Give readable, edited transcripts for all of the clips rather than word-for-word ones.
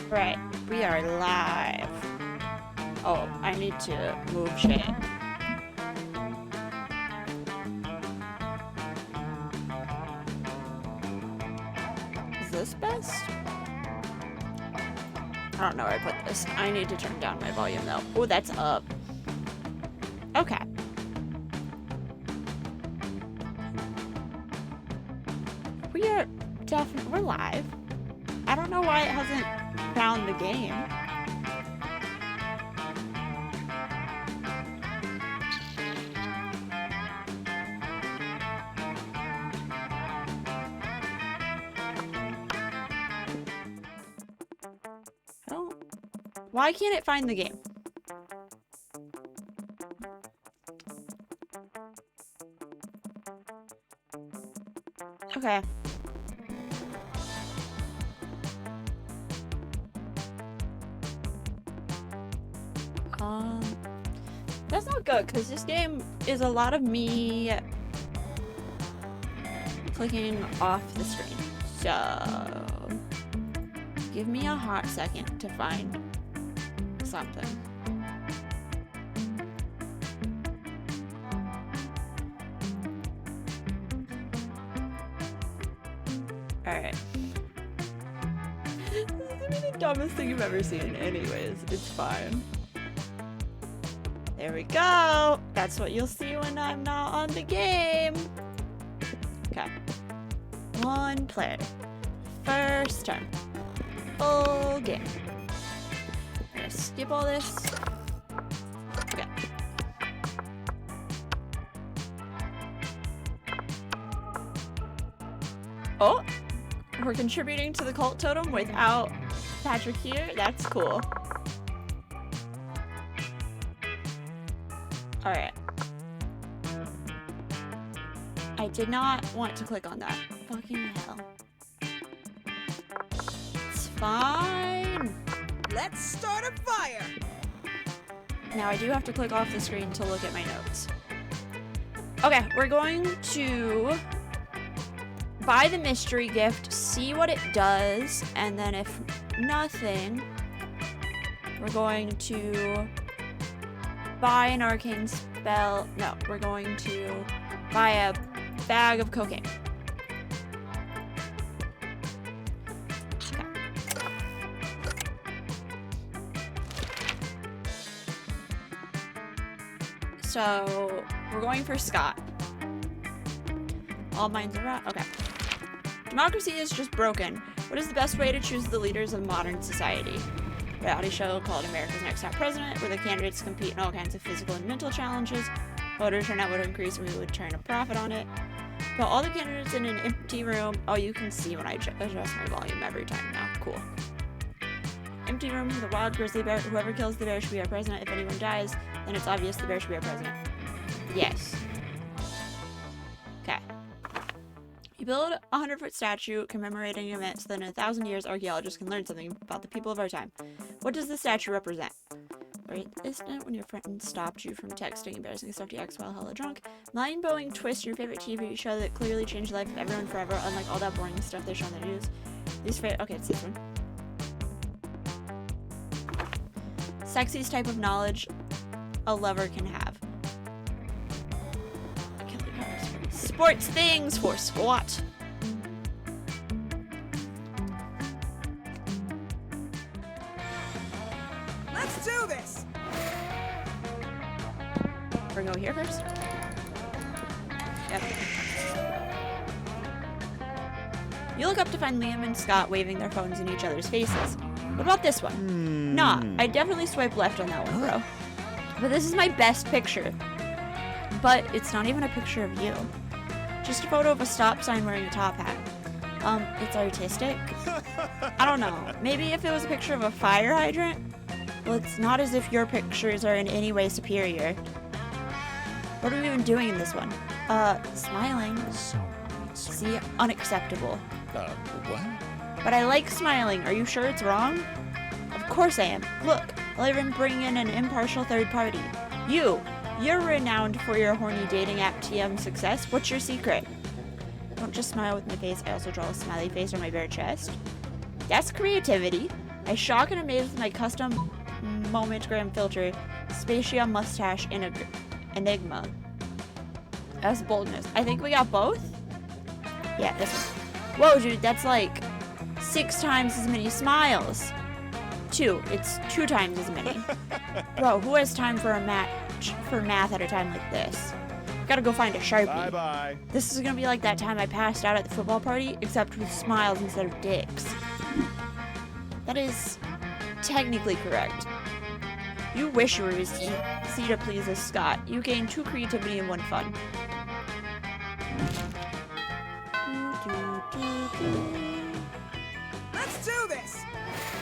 Right, we are live. Oh, I need to move shit. Is this best? I don't know where I put this. I need to turn down my volume though. Oh, that's up. Okay. We are definitely, we're live. I don't know why it hasn't found the game. Why can't it find the game? Okay. That's not good because this game is a lot of me clicking off the screen. So give me a hot second to find something. Alright. This is gonna be the dumbest thing you've ever seen. Anyways, it's fine. There we go. That's what you'll see when I'm not on the game. Okay. One player. First turn. Full game. I'm gonna skip all this. Okay. Oh! We're contributing to the cult totem without Patrick here. That's cool. Alright. I did not want to click on that. Fucking hell. It's fine. Let's start a fire! Now I do have to click off the screen to look at my notes. Okay, we're going to buy the mystery gift, see what it does, and then if nothing, we're going to buy an arcane spell. No, we're going to buy a bag of cocaine. Okay. So we're going for Scott. All minds are right. Okay. Democracy is just broken. What is the best way to choose the leaders of modern society? Reality show called America's Next Top President, where the candidates compete in all kinds of physical and mental challenges. Voter turnout would increase and we would turn a profit on it. Put all the candidates in an empty room. Oh, you can see when I adjust my volume every time now. Cool. Empty room with a wild grizzly bear. Whoever kills the bear should be our president. If anyone dies, then it's obvious the bear should be our president. Yes. Okay. You build a 100-foot statue commemorating an event so that in 1,000 years archaeologists can learn something about the people of our time. What does the statue represent? Right instant when your friend stopped you from texting embarrassing stuff to X while hella drunk. Mind-blowing twist your favorite TV show that clearly changed the life of everyone forever, unlike all that boring stuff they show on the news. Okay, it's this one. Sexiest type of knowledge a lover can have. Sports things for squat. Let's do this! We're going here first? Yep. You look up to find Liam and Scott waving their phones in each other's faces. What about this one? Nah, I definitely swipe left on that one, bro. But this is my best picture. But it's not even a picture of you. Just a photo of a stop sign wearing a top hat. It's artistic. I don't know. Maybe if it was a picture of a fire hydrant? Well, it's not as if your pictures are in any way superior. What are we even doing in this one? Smiling. See, unacceptable. What? But I like smiling. Are you sure it's wrong? Of course I am. Look, I'll even bring in an impartial third party. You're renowned for your horny dating app TM success. What's your secret? Don't just smile with my face. I also draw a smiley face on my bare chest. That's creativity. I shock and amaze with my custom momentgram filter, Spacia Mustache Enigma. That's boldness. I think we got both? Yeah, this one. Whoa, dude, that's like 6 times as many smiles. 2. It's 2 times as many. Bro, who has time for math at a time like this? Gotta go find a Sharpie. Bye-bye. This is gonna be like that time I passed out at the football party, except with smiles instead of dicks. That is technically correct. You wish you were as easy to please as Scott. You gain 2 creativity and 1 fun. Let's do this.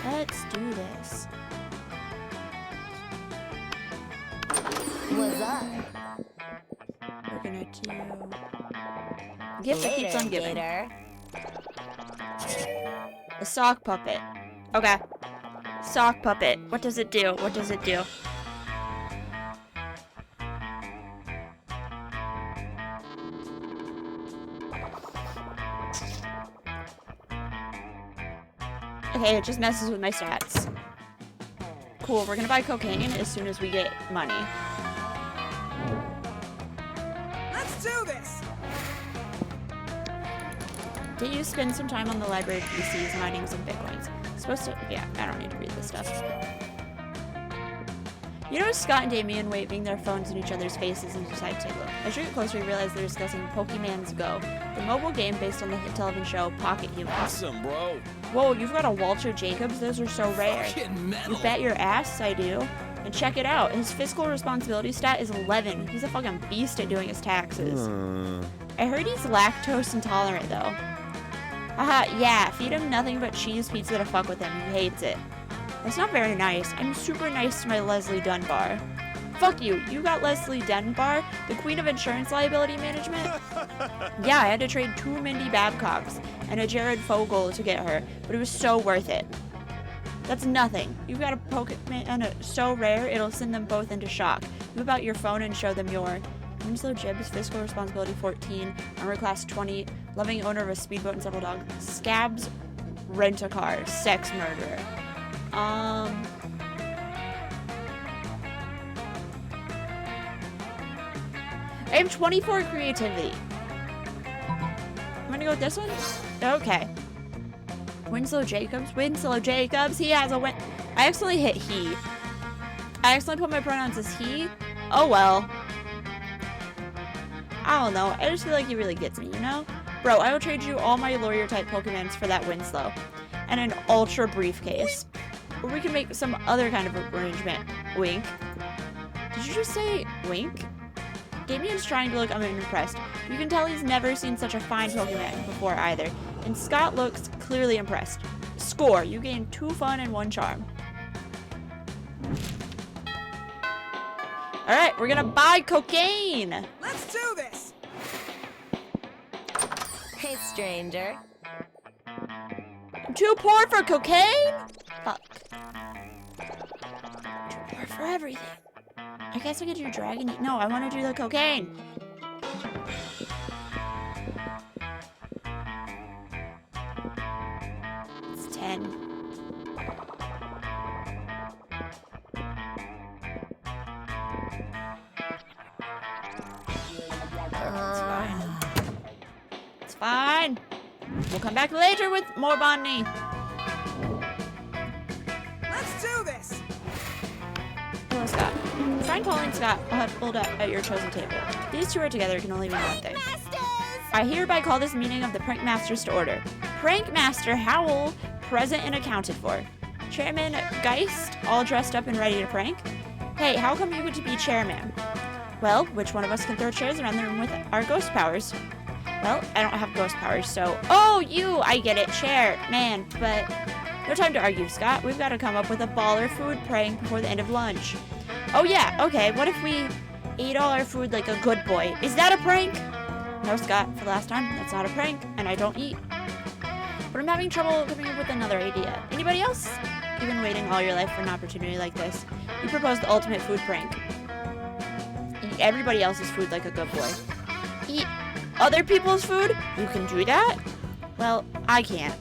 Let's do this. What's up? We're gonna do gift that keeps on giving. Gator. A sock puppet. Okay. Sock puppet. What does it do? What does it do? Okay, it just messes with my stats. Cool, we're gonna buy cocaine as soon as we get money. Let's do this. Did you spend some time on the library PCs mining some bitcoins? Supposed to? Yeah, I don't need to read this stuff. You know Scott and Damien waving their phones in each other's faces and decide to take a look. As you get closer, you realize they're discussing Pokemon's Go, the mobile game based on the hit television show Pocket Humans. Awesome, bro. Whoa, you've got a Walter Jacobs? Those are so rare. Fucking metal. You bet your ass I do. And check it out. His fiscal responsibility stat is 11. He's a fucking beast at doing his taxes. I heard he's lactose intolerant, though. Haha, yeah, feed him nothing but cheese pizza to fuck with him. He hates it. That's not very nice. I'm super nice to my Leslie Dunbar. Fuck you. You got Leslie Dunbar, the queen of insurance liability management? Yeah, I had to trade 2 Mindy Babcocks and a Jared Fogle to get her, but it was so worth it. That's nothing. You've got a Pokemon so rare, it'll send them both into shock. Whip out your phone and show them your Winslow Jibbs, fiscal responsibility 14, armor class 20, loving owner of a speedboat and several dogs, Scabs, rent-a-car, sex murderer. I have 24 creativity. I'm gonna go with this one? Okay. Winslow Jacobs, he has a win. I accidentally hit he. I accidentally put my pronouns as he. Oh well. I don't know. I just feel like he really gets me, you know? Bro, I will trade you all my lawyer type Pokemons for that Winslow. And an ultra briefcase. Or we can make some other kind of arrangement. Wink. Did you just say wink? Damien's trying to look unimpressed. You can tell he's never seen such a fine Pokemon before either. And Scott looks clearly impressed. Score. You gain 2 fun and 1 charm. Alright, we're gonna buy cocaine! Let's do this. Hey, stranger. I'm too poor for cocaine? Fuck. Too poor for everything. I guess I could do dragon. No, I want to do the cocaine. It's 10. It's fine. It's fine. We'll come back later with more money. Let's do this. Hello, Scott. Find Pauline and Scott huddled up at your chosen table. These 2 are together can only mean one thing. I hereby call this meeting of the Prank Masters to order. Prank Master Howell, present and accounted for. Chairman Geist, all dressed up and ready to prank. Hey, how come you get to be chairman? Well, which one of us can throw chairs around the room with our ghost powers? Well, I don't have ghost powers, so... Oh, you! I get it, chair, man, but... No time to argue, Scott. We've got to come up with a baller food prank before the end of lunch. Oh yeah, okay, what if we ate all our food like a good boy? Is that a prank? No, Scott, for the last time, that's not a prank, and I don't eat. But I'm having trouble coming up with another idea. Anybody else? You've been waiting all your life for an opportunity like this. You proposed the ultimate food prank. Eat everybody else's food like a good boy. Eat other people's food? You can do that? Well, I can't.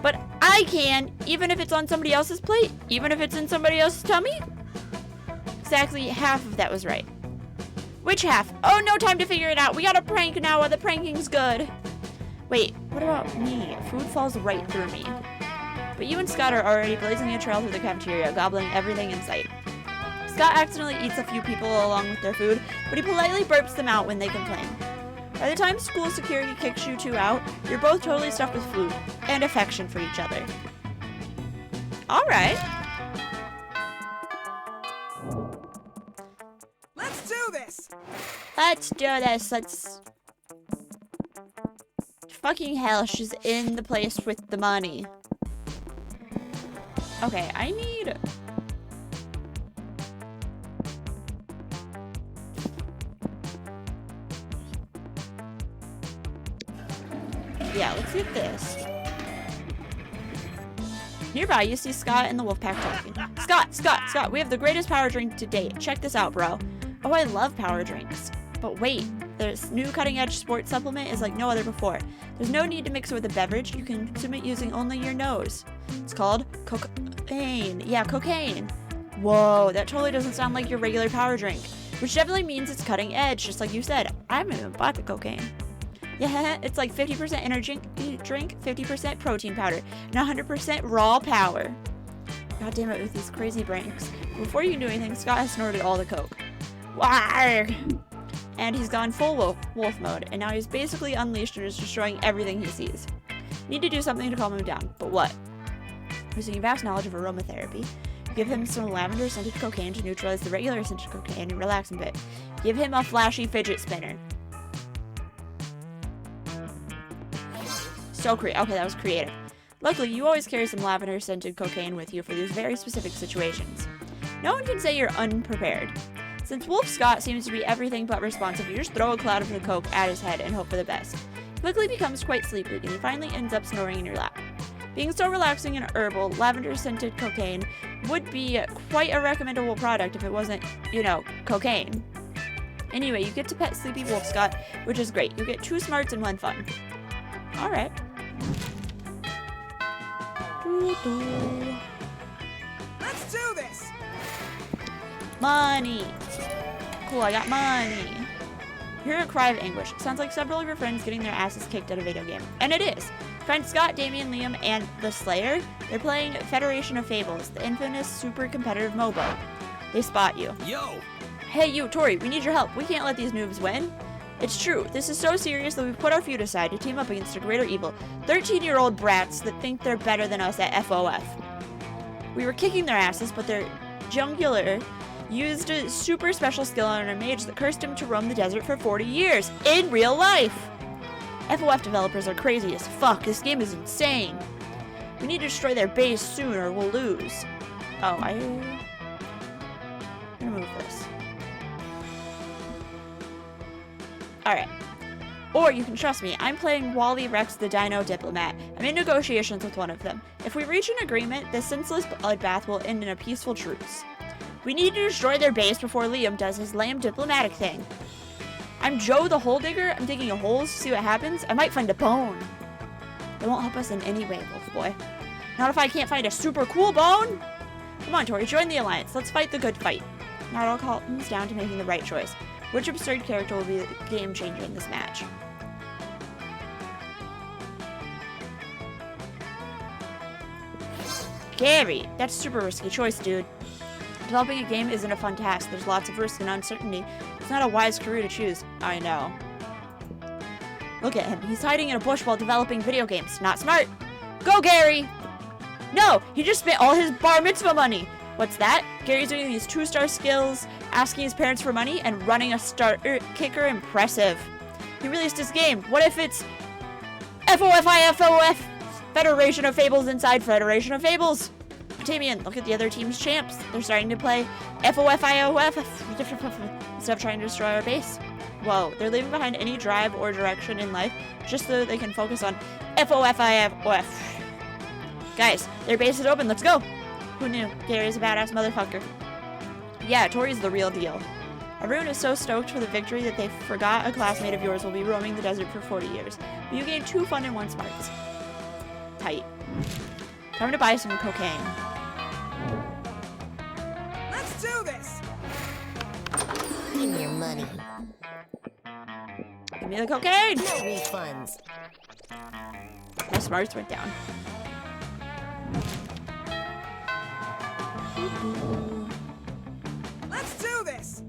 But I can, even if it's on somebody else's plate, even if it's in somebody else's tummy. Exactly half of that was right. Which half? Oh, no time to figure it out. We got a prank now while the pranking's good. Wait, what about me? Food falls right through me. But you and Scott are already blazing a trail through the cafeteria, gobbling everything in sight. Scott accidentally eats a few people along with their food, but he politely burps them out when they complain. By the time school security kicks you two out, you're both totally stuffed with food and affection for each other. All right. Let's do this. Let's do this. Let's... Fucking hell, she's in the place with the money. Okay, I need... Yeah, let's get this. Nearby, you see Scott and the Wolfpack talking. Scott, we have the greatest power drink to date. Check this out, bro. Oh, I love power drinks. But wait, this new cutting-edge sports supplement is like no other before. There's no need to mix it with a beverage. You can consume it using only your nose. It's called cocaine. Yeah, cocaine. Whoa, that totally doesn't sound like your regular power drink. Which definitely means it's cutting edge, just like you said. I haven't even bought the cocaine. Yeah, it's like 50% energy drink, 50% protein powder, and 100% raw power. God damn it with these crazy pranks. Before you can do anything, Scott has snorted all the coke. Warg! And he's gone full wolf mode, and now he's basically unleashed and is destroying everything he sees. Need to do something to calm him down, but what? Using your vast knowledge of aromatherapy, give him some lavender-scented cocaine to neutralize the regular scented cocaine and relax him a bit. Give him a flashy fidget spinner. So okay, that was creative. Luckily, you always carry some lavender-scented cocaine with you for these very specific situations. No one can say you're unprepared. Since Wolf Scott seems to be everything but responsive, you just throw a cloud of the coke at his head and hope for the best. He quickly becomes quite sleepy, and he finally ends up snoring in your lap. Being so relaxing and herbal, lavender-scented cocaine would be quite a recommendable product if it wasn't, you know, cocaine. Anyway, you get to pet Sleepy Wolf Scott, which is great. You get 2 smarts and 1 fun. Alright. Let's do this. Money. Cool, I got money. You hear a cry of anguish. Sounds like several of your friends getting their asses kicked at a video game. And it is. Friends Scott, Damien, Liam, and the Slayer, they're playing Federation of Fables, the infamous super competitive MOBA. They spot you. Yo! Hey you, Tori, we need your help. We can't let these noobs win. It's true. This is so serious that we've put our feud aside to team up against a greater evil. 13-year-old brats that think they're better than us at FOF. We were kicking their asses, but their jungler used a super special skill on our mage that cursed him to roam the desert for 40 years. In real life! FOF developers are crazy as fuck. This game is insane. We need to destroy their base soon or we'll lose. Oh, I'm gonna move this. Alright. Or you can trust me, I'm playing Wally Rex the Dino Diplomat. I'm in negotiations with one of them. If we reach an agreement, this senseless bloodbath will end in a peaceful truce. We need to destroy their base before Liam does his lame diplomatic thing. I'm Joe the Hole Digger. I'm digging holes to see what happens. I might find a bone. It won't help us in any way, Wolf Boy. Not if I can't find a super cool bone. Come on, Tori, join the alliance. Let's fight the good fight. Now it all comes down to making the right choice. Which absurd character will be the game changer in this match? Gary, that's a super risky choice, dude. Developing a game isn't a fun task. There's lots of risk and uncertainty. It's not a wise career to choose. I know. Look at him. He's hiding in a bush while developing video games. Not smart. Go, Gary! No! He just spent all his bar mitzvah money! What's that? Gary's doing these 2-star skills, asking his parents for money, and running a starter kicker. Impressive. He released his game. What if it's FOFIFOF Federation of Fables inside Federation of Fables? Damien, look at the other team's champs. They're starting to play FOFIOF instead of trying to destroy our base. Whoa, they're leaving behind any drive or direction in life just so they can focus on FOFIFOF. Guys, their base is open. Let's go. Who knew? Gary's a badass motherfucker. Yeah, Tori's the real deal. Everyone is so stoked for the victory that they forgot a classmate of yours will be roaming the desert for 40 years. But you gained 2 fun and 1 smarts. Tight. Time to buy some cocaine. Let's do this. Give me your money. Give me the cocaine! No refunds. My smarts went down. Let's do this.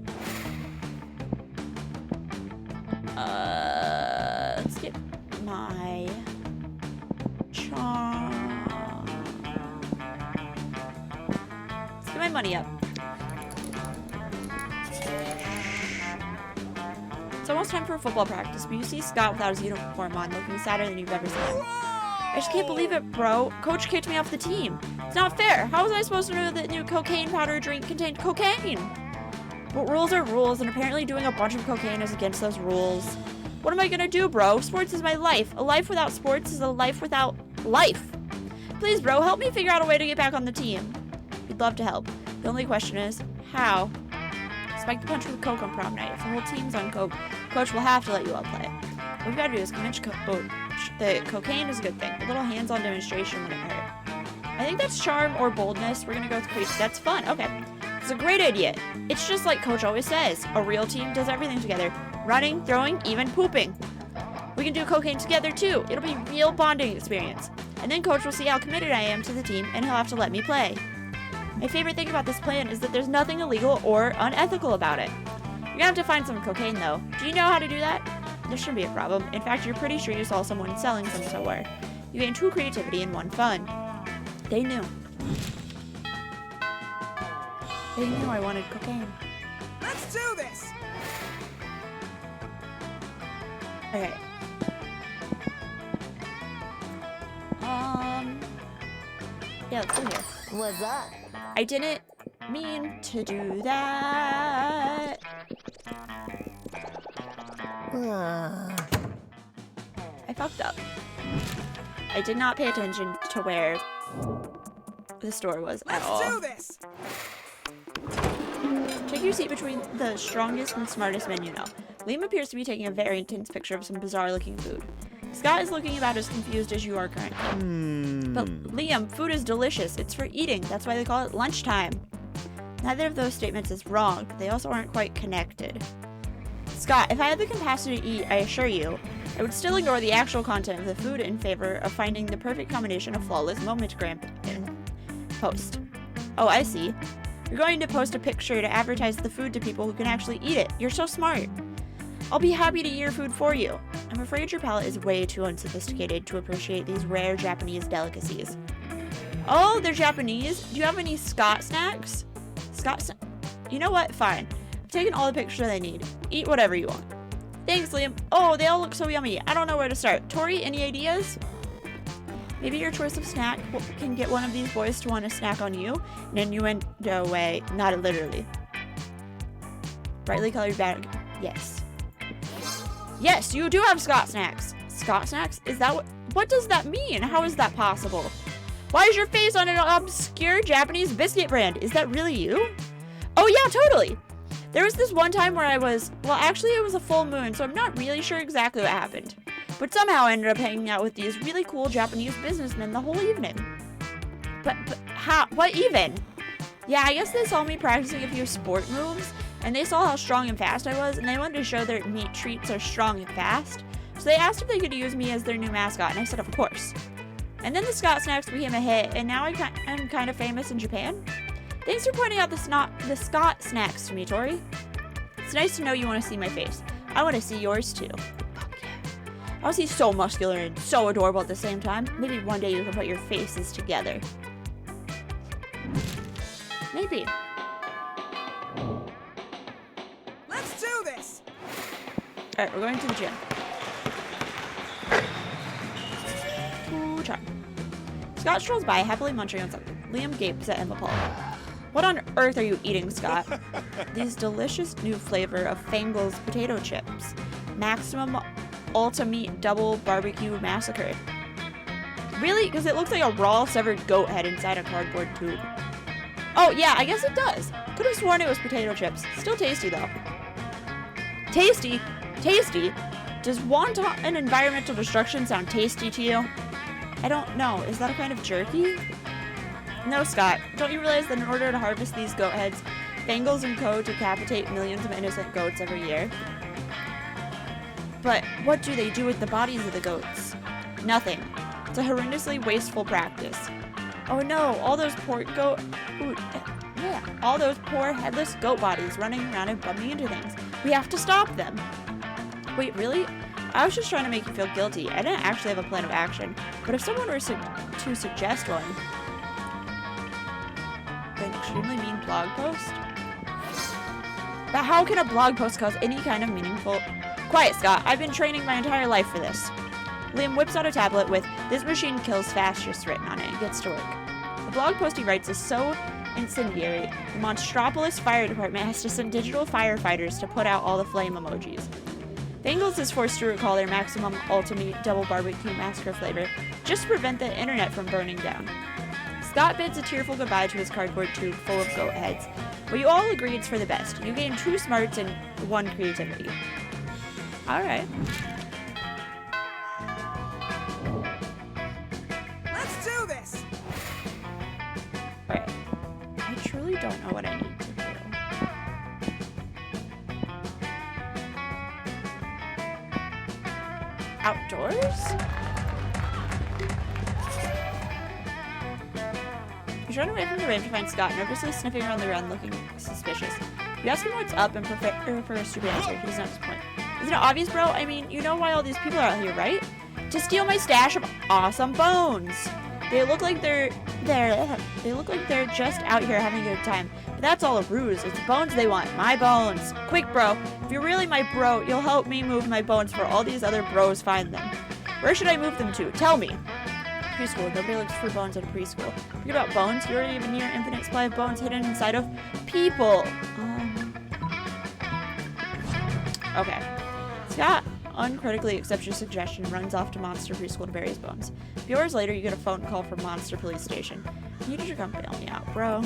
Let's get my charm. Let's get my money up. It's almost time for football practice, but you see Scott without his uniform on, looking sadder than you've ever seen him. I just can't believe it, bro. Coach kicked me off the team. It's not fair. How was I supposed to know that new cocaine powder drink contained cocaine? But rules are rules, and apparently doing a bunch of cocaine is against those rules. What am I gonna do, bro? Sports is my life. A life without sports is a life without life. Please, bro, help me figure out a way to get back on the team. We'd love to help. The only question is, how? Spike the punch with Coke on prom night. If the whole team's on Coke, Coach will have to let you all play. What we've got to do is convince Coach that cocaine is a good thing. A little hands-on demonstration wouldn't hurt. I think that's charm or boldness. We're gonna go with crazy. That's fun. Okay. It's a great idea. It's just like Coach always says. A real team does everything together. Running, throwing, even pooping. We can do cocaine together too. It'll be a real bonding experience. And then Coach will see how committed I am to the team and he'll have to let me play. My favorite thing about this plan is that there's nothing illegal or unethical about it. You're gonna have to find some cocaine though. Do you know how to do that? There shouldn't be a problem. In fact, you're pretty sure you saw someone selling some somewhere. You gain 2 creativity and 1 fun. They knew. They knew I wanted cocaine. Let's do this. Okay. Yeah, let's go here. What's up? I didn't mean to do that. I fucked up. I did not pay attention to where the store was at Let's all. do this. Take your seat between the strongest and smartest men you know. Liam appears to be taking a very intense picture of some bizarre-looking food. Scott is looking about as confused as you are currently. But Liam, food is delicious. It's for eating. That's why they call it lunchtime. Neither of those statements is wrong, but they also aren't quite connected. Scott, if I had the capacity to eat, I assure you, I would still ignore the actual content of the food in favor of finding the perfect combination of flawless moment post. Oh, I see. You're going to post a picture to advertise the food to people who can actually eat it. You're so smart. I'll be happy to eat your food for you. I'm afraid your palate is way too unsophisticated to appreciate these rare Japanese delicacies. Oh, they're Japanese? Do you have any Scott snacks? You know what? Fine. I've taken all the pictures I need. Eat whatever you want. Thanks, Liam. Oh, they all look so yummy. I don't know where to start. Tori, any ideas? Maybe your choice of snack can get one of these boys to want to snack on you in an innuendo way, not literally. Brightly colored bag. Yes. Yes, you do have Scott snacks. Scott snacks? Is that what does that mean? How is that possible? Why is your face on an obscure Japanese biscuit brand? Is that really you? Oh yeah, totally. There was this one time where actually it was a full moon, so I'm not really sure exactly what happened. But somehow I ended up hanging out with these really cool Japanese businessmen the whole evening. But how? What even? Yeah, I guess they saw me practicing a few sport moves, and they saw how strong and fast I was, and they wanted to show their meat treats are strong and fast. So they asked if they could use me as their new mascot, and I said of course. And then the Scott Snacks became a hit, and now I'm kind of famous in Japan. Thanks for pointing out the Scott Snacks to me, Tori. It's nice to know you want to see my face. I want to see yours too. Fuck yeah. I want to see so muscular and so adorable at the same time. Maybe one day you can put your faces together. Maybe. Let's do this. Alright, we're going to the gym. Ooh, charm. Scott strolls by, happily munching on something. Liam gapes at him appalled. What on earth are you eating, Scott? These delicious new flavor of Fangles potato chips. Maximum Ultimate Double Barbecue Massacre. Really? Because it looks like a raw severed goat head inside a cardboard tube. Oh, yeah, I guess it does. Could have sworn it was potato chips. Still tasty, though. Tasty? Tasty? Does wanton and environmental destruction sound tasty to you? I don't know. Is that a kind of jerky? No, Scott. Don't you realize that in order to harvest these goat heads, Bengals and Co. decapitate millions of innocent goats every year? But what do they do with the bodies of the goats? Nothing. It's a horrendously wasteful practice. Oh no, all those poor all those poor headless goat bodies running around and bumping into things. We have to stop them. Wait, really? I was just trying to make you feel guilty. I didn't actually have a plan of action. But if someone were to suggest one, an extremely mean blog post? But how can a blog post cause any kind of meaningful... Quiet, Scott. I've been training my entire life for this. Liam whips out a tablet with "This machine kills fascists" written on it and gets to work. The blog post he writes is so incendiary, the Monstropolis Fire Department has to send digital firefighters to put out all the flame emojis. Bengals is forced to recall their maximum ultimate double barbecue massacre flavor just to prevent the internet from burning down. Scott bids a tearful goodbye to his cardboard tube full of goat heads, but you all agree it's for the best. You gain 2 smarts and 1 creativity. Alright. Let's do this. Alright. I truly don't know what I need to do. Outdoors? You run away from the range to find Scott nervously sniffing around the ground looking suspicious. You ask him what's up and prepare for a stupid answer. He does not disappoint. Isn't it obvious, bro? I mean, you know why all these people are out here, right? To steal my stash of awesome bones. They look like they're just out here having a good time. But that's all a ruse. It's bones they want. My bones. Quick, bro. If you're really my bro, you'll help me move my bones for all these other bros find them. Where should I move them to? Tell me. Preschool. Nobody looks for bones at a preschool. Forget about bones. You already have a near infinite supply of bones hidden inside of people. Okay. Scott uncritically accepts your suggestion and runs off to Monster Preschool to bury his bones. A few hours later, you get a phone call from Monster Police Station. I need you to come bail me out, bro.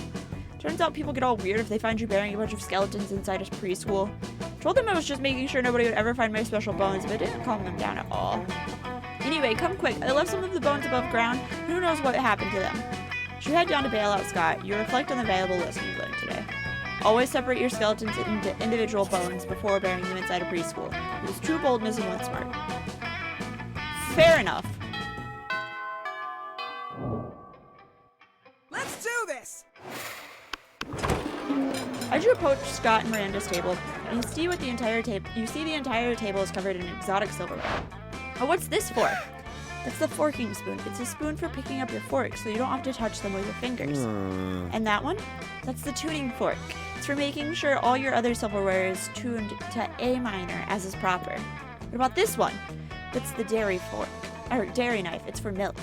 Turns out people get all weird if they find you burying a bunch of skeletons inside a preschool. Told them I was just making sure nobody would ever find my special bones, but it didn't calm them down at all. Anyway, come quick. I left some of the bones above ground. Who knows what happened to them? As you head down to bail out Scott, you reflect on the valuable lesson you learned today. Always separate your skeletons into individual bones before burying them inside a preschool. Use true boldness and 1 smart. Fair enough. Let's do this. As you approach Scott and Miranda's table, you see the entire table is covered in exotic silverware. Oh, what's this for? That's the forking spoon. It's a spoon for picking up your forks, so you don't have to touch them with your fingers. And that one? That's the tuning fork. It's for making sure all your other silverware is tuned to A minor, as is proper. What about this one? That's the dairy fork, or dairy knife. It's for milk.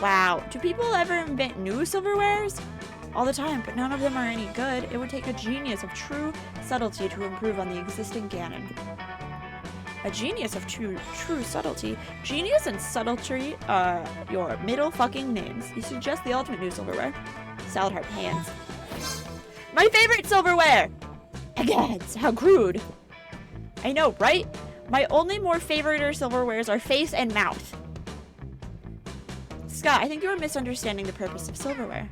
Wow, do people ever invent new silverwares? All the time, but none of them are any good. It would take a genius of true subtlety to improve on the existing canon. A genius of true subtlety. Genius and subtlety are your middle fucking names. You suggest the ultimate new silverware. Salad heart hands. My favorite silverware! Again, how crude. I know, right? My only more favorite silverwares are face and mouth. Scott, I think you are misunderstanding the purpose of silverware.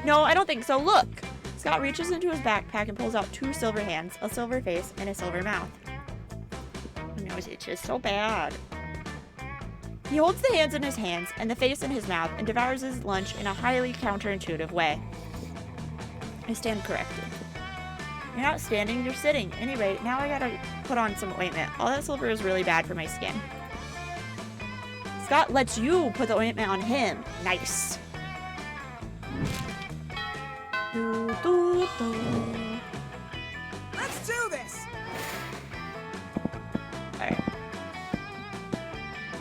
No, I don't think so. Look! Scott reaches into his backpack and pulls out 2 silver hands, a silver face, and a silver mouth. My nose itches so bad. He holds the hands in his hands and the face in his mouth and devours his lunch in a highly counterintuitive way. I stand corrected. You're not standing, you're sitting. Anyway, now I gotta put on some ointment. All that silver is really bad for my skin. Scott lets you put the ointment on him. Nice. Let's do this. Alright.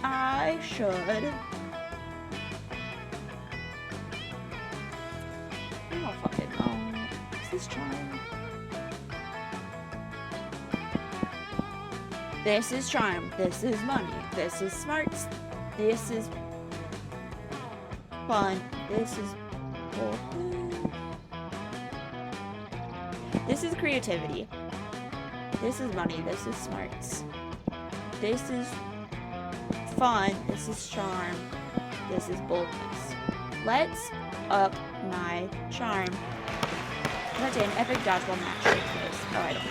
I should. I don't fucking know. Is this charm? This is charm. This is money. This is smarts. This is fun. This is bullshit. This is creativity. This is money. This is smarts. This is fun. This is charm. This is boldness. Let's up my charm. Let's say an epic dodgeball match takes place. Oh, I don't.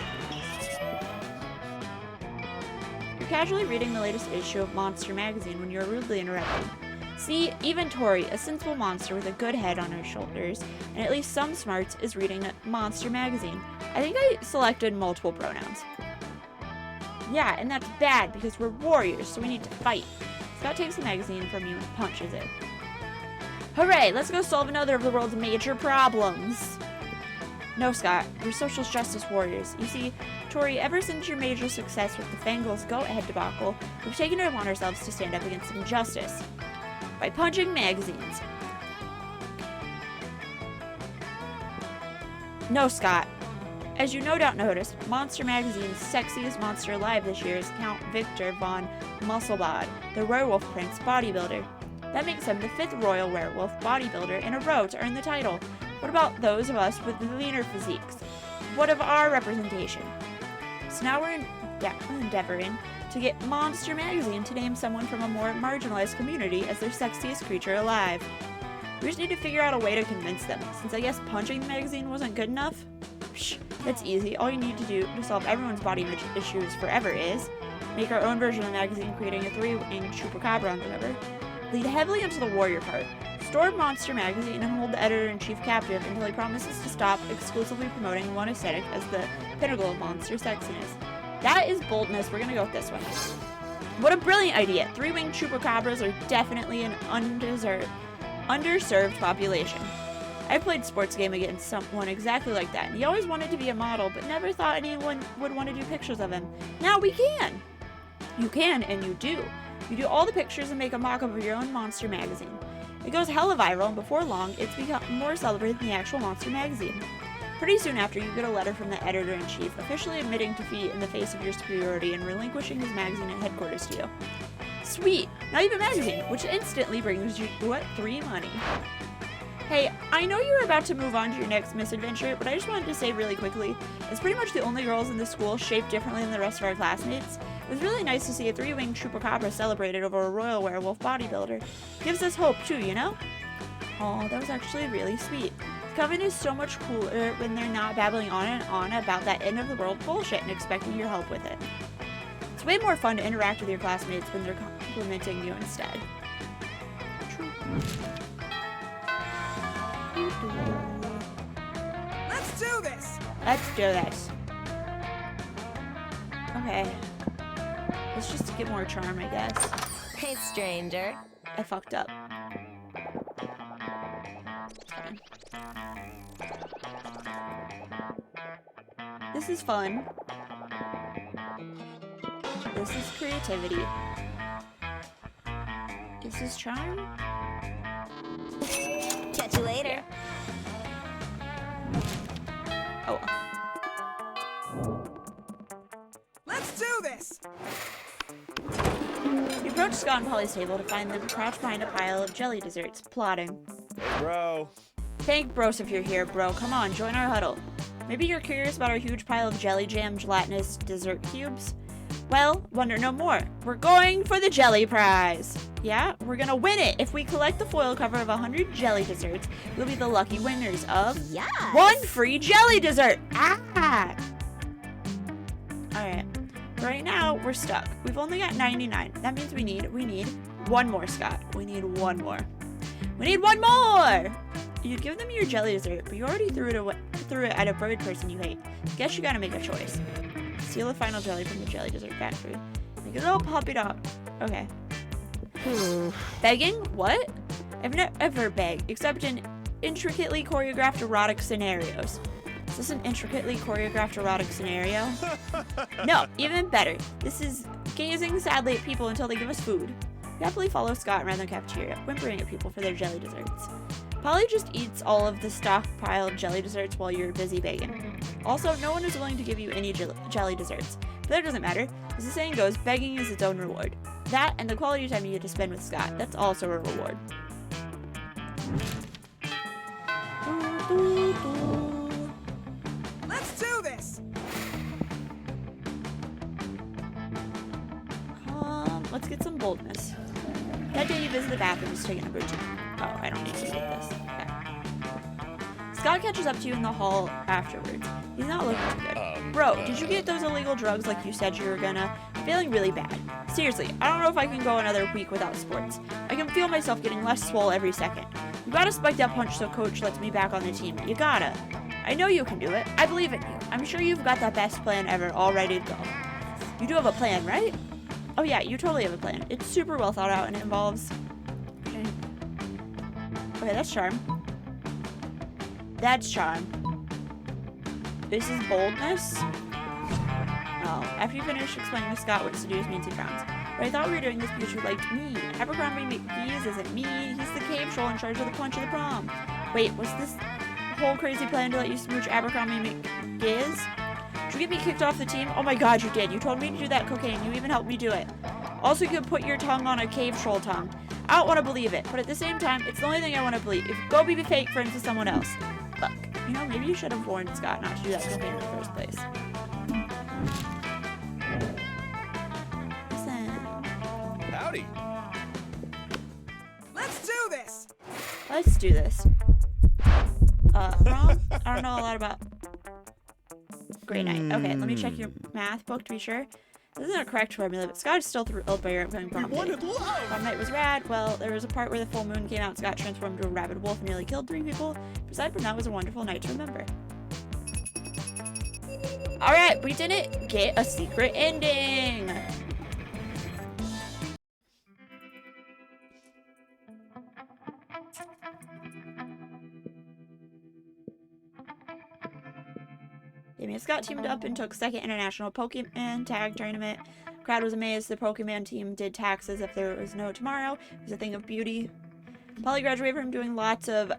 You're casually reading the latest issue of Monster magazine when you're rudely interrupted. See, even Tori, a sensible monster with a good head on her shoulders, and at least some smarts, is reading Monster magazine. I think I selected multiple pronouns. Yeah, and that's bad because we're warriors, so we need to fight. Scott takes the magazine from you and punches it. Hooray, let's go solve another of the world's major problems. No, Scott, we're social justice warriors. You see, Tori, ever since your major success with the Fangles Goat-Head debacle, we've taken it upon ourselves to stand up against injustice. By punching magazines. No, Scott. As you no doubt noticed, Monster Magazine's sexiest monster alive this year is Count Victor von Musselbod, the werewolf prince bodybuilder. That makes him the 5th royal werewolf bodybuilder in a row to earn the title. What about those of us with leaner physiques? What of our representation? So now we're endeavoring to get Monster Magazine to name someone from a more marginalized community as their sexiest creature alive. We just need to figure out a way to convince them, since I guess punching the magazine wasn't good enough. Psh, that's easy. All you need to do to solve everyone's body image issues forever is make our own version of the magazine, creating a 3-winged chupacabra on the cover. Lead heavily into the warrior part. Store Monster Magazine and hold the editor-in-chief captive until he promises to stop exclusively promoting one aesthetic as the pinnacle of monster sexiness. That is boldness. We're gonna go with this one. What a brilliant idea. 3-winged chupacabras are definitely an underserved population. I played sports game against someone exactly like that, and he always wanted to be a model, but never thought anyone would want to do pictures of him. Now we can! You can, and you do. You do all the pictures and make a mock-up of your own Monster Magazine. It goes hella viral, and before long, it's become more celebrated than the actual Monster Magazine. Pretty soon after, you get a letter from the editor-in-chief officially admitting defeat in the face of your superiority and relinquishing his magazine at headquarters to you. Sweet! Not even magazine, which instantly brings you, 3 money. Hey, I know you were about to move on to your next misadventure, but I just wanted to say really quickly, as pretty much the only girls in the school shaped differently than the rest of our classmates, it was really nice to see a 3-winged chupacabra celebrated over a royal werewolf bodybuilder. Gives us hope too, you know? Aw, that was actually really sweet. Coven is so much cooler when they're not babbling on and on about that end of the world bullshit and expecting your help with it. It's way more fun to interact with your classmates when they're complimenting you instead. True. Let's do this! Let's do this. Okay. Let's just get more charm, I guess. Hey, stranger. I fucked up. It's fine. This is fun. This is creativity. This is charm. Catch you later. Oh well. Let's do this! You approach Scott and Polly's table to find them crouched behind a pile of jelly desserts, plotting. Bro. Thank bros if you're here, bro. Come on, join our huddle. Maybe you're curious about our huge pile of jelly jam gelatinous dessert cubes? Well, wonder no more. We're going for the jelly prize. Yeah, we're gonna win it. If we collect the foil cover of 100 jelly desserts, we'll be the lucky winners of Yes. 1 free jelly dessert. Ah! Alright. Right now, we're stuck. We've only got 99. That means we need one more, Scott. We need one more. We need one more! You'd give them your jelly dessert, but you already threw it at a bird person you hate. Guess you gotta make a choice. Steal the final jelly from the jelly dessert factory. Make a little puppy dog. Okay. Begging? What? I've never begged, except in intricately choreographed erotic scenarios. Is this an intricately choreographed erotic scenario? No, even better. This is gazing sadly at people until they give us food. We happily follow Scott around the cafeteria, whimpering at people for their jelly desserts. Polly just eats all of the stockpiled jelly desserts while you're busy begging. Also, no one is willing to give you any jelly desserts. But that doesn't matter. As the saying goes, begging is its own reward. That and the quality time you get to spend with Scott, that's also a reward. Let's do this! Let's get some boldness. That day you visit the bathroom, just take a number 2. Oh, I don't need to take this. Okay. Scott catches up to you in the hall afterwards. He's not looking too good. Bro, did you get those illegal drugs like you said you were gonna? I'm feeling really bad. Seriously, I don't know if I can go another week without sports. I can feel myself getting less swole every second. You gotta spike that punch so coach lets me back on the team. You gotta. I know you can do it. I believe in you. I'm sure you've got that best plan ever all ready to go. You do have a plan, right? Oh yeah, you totally have a plan. It's super well thought out and it involves... Okay, that's charm. That's charm. This is boldness. Oh, after you finish explaining to Scott what seduce means, he frowns. But I thought we were doing this because you liked me. Abercrombie McGee's isn't me. He's the cave troll in charge of the punch of the prom. Wait, was this whole crazy plan to let you smooch Abercrombie McGee's? Did you get me kicked off the team? Oh my god, you did. You told me to do that cocaine. You even helped me do it. Also, you could put your tongue on a cave troll tongue. I don't want to believe it, but at the same time, it's the only thing I want to believe. If go be fake friends with someone else. Look, you know, maybe you should have warned Scott not to do that cocaine in the first place. Listen. Howdy. Let's do this. Let's do this. Prom? I don't know a lot about... Great night. Okay, let me check your math book to be sure. This isn't a correct formula, but Scott is still thrilled by your upcoming prom date. Prom night was rad. Well, there was a part where the full moon came out and Scott transformed into a rabid wolf and nearly killed 3 people. Aside from that, it was a wonderful night to remember. Alright, we didn't get a secret ending! Amy and Scott teamed up and took second international Pokemon tag tournament. Crowd was amazed. The Pokemon team did tax as if there was no tomorrow. It was a thing of beauty. Polly graduated from doing lots of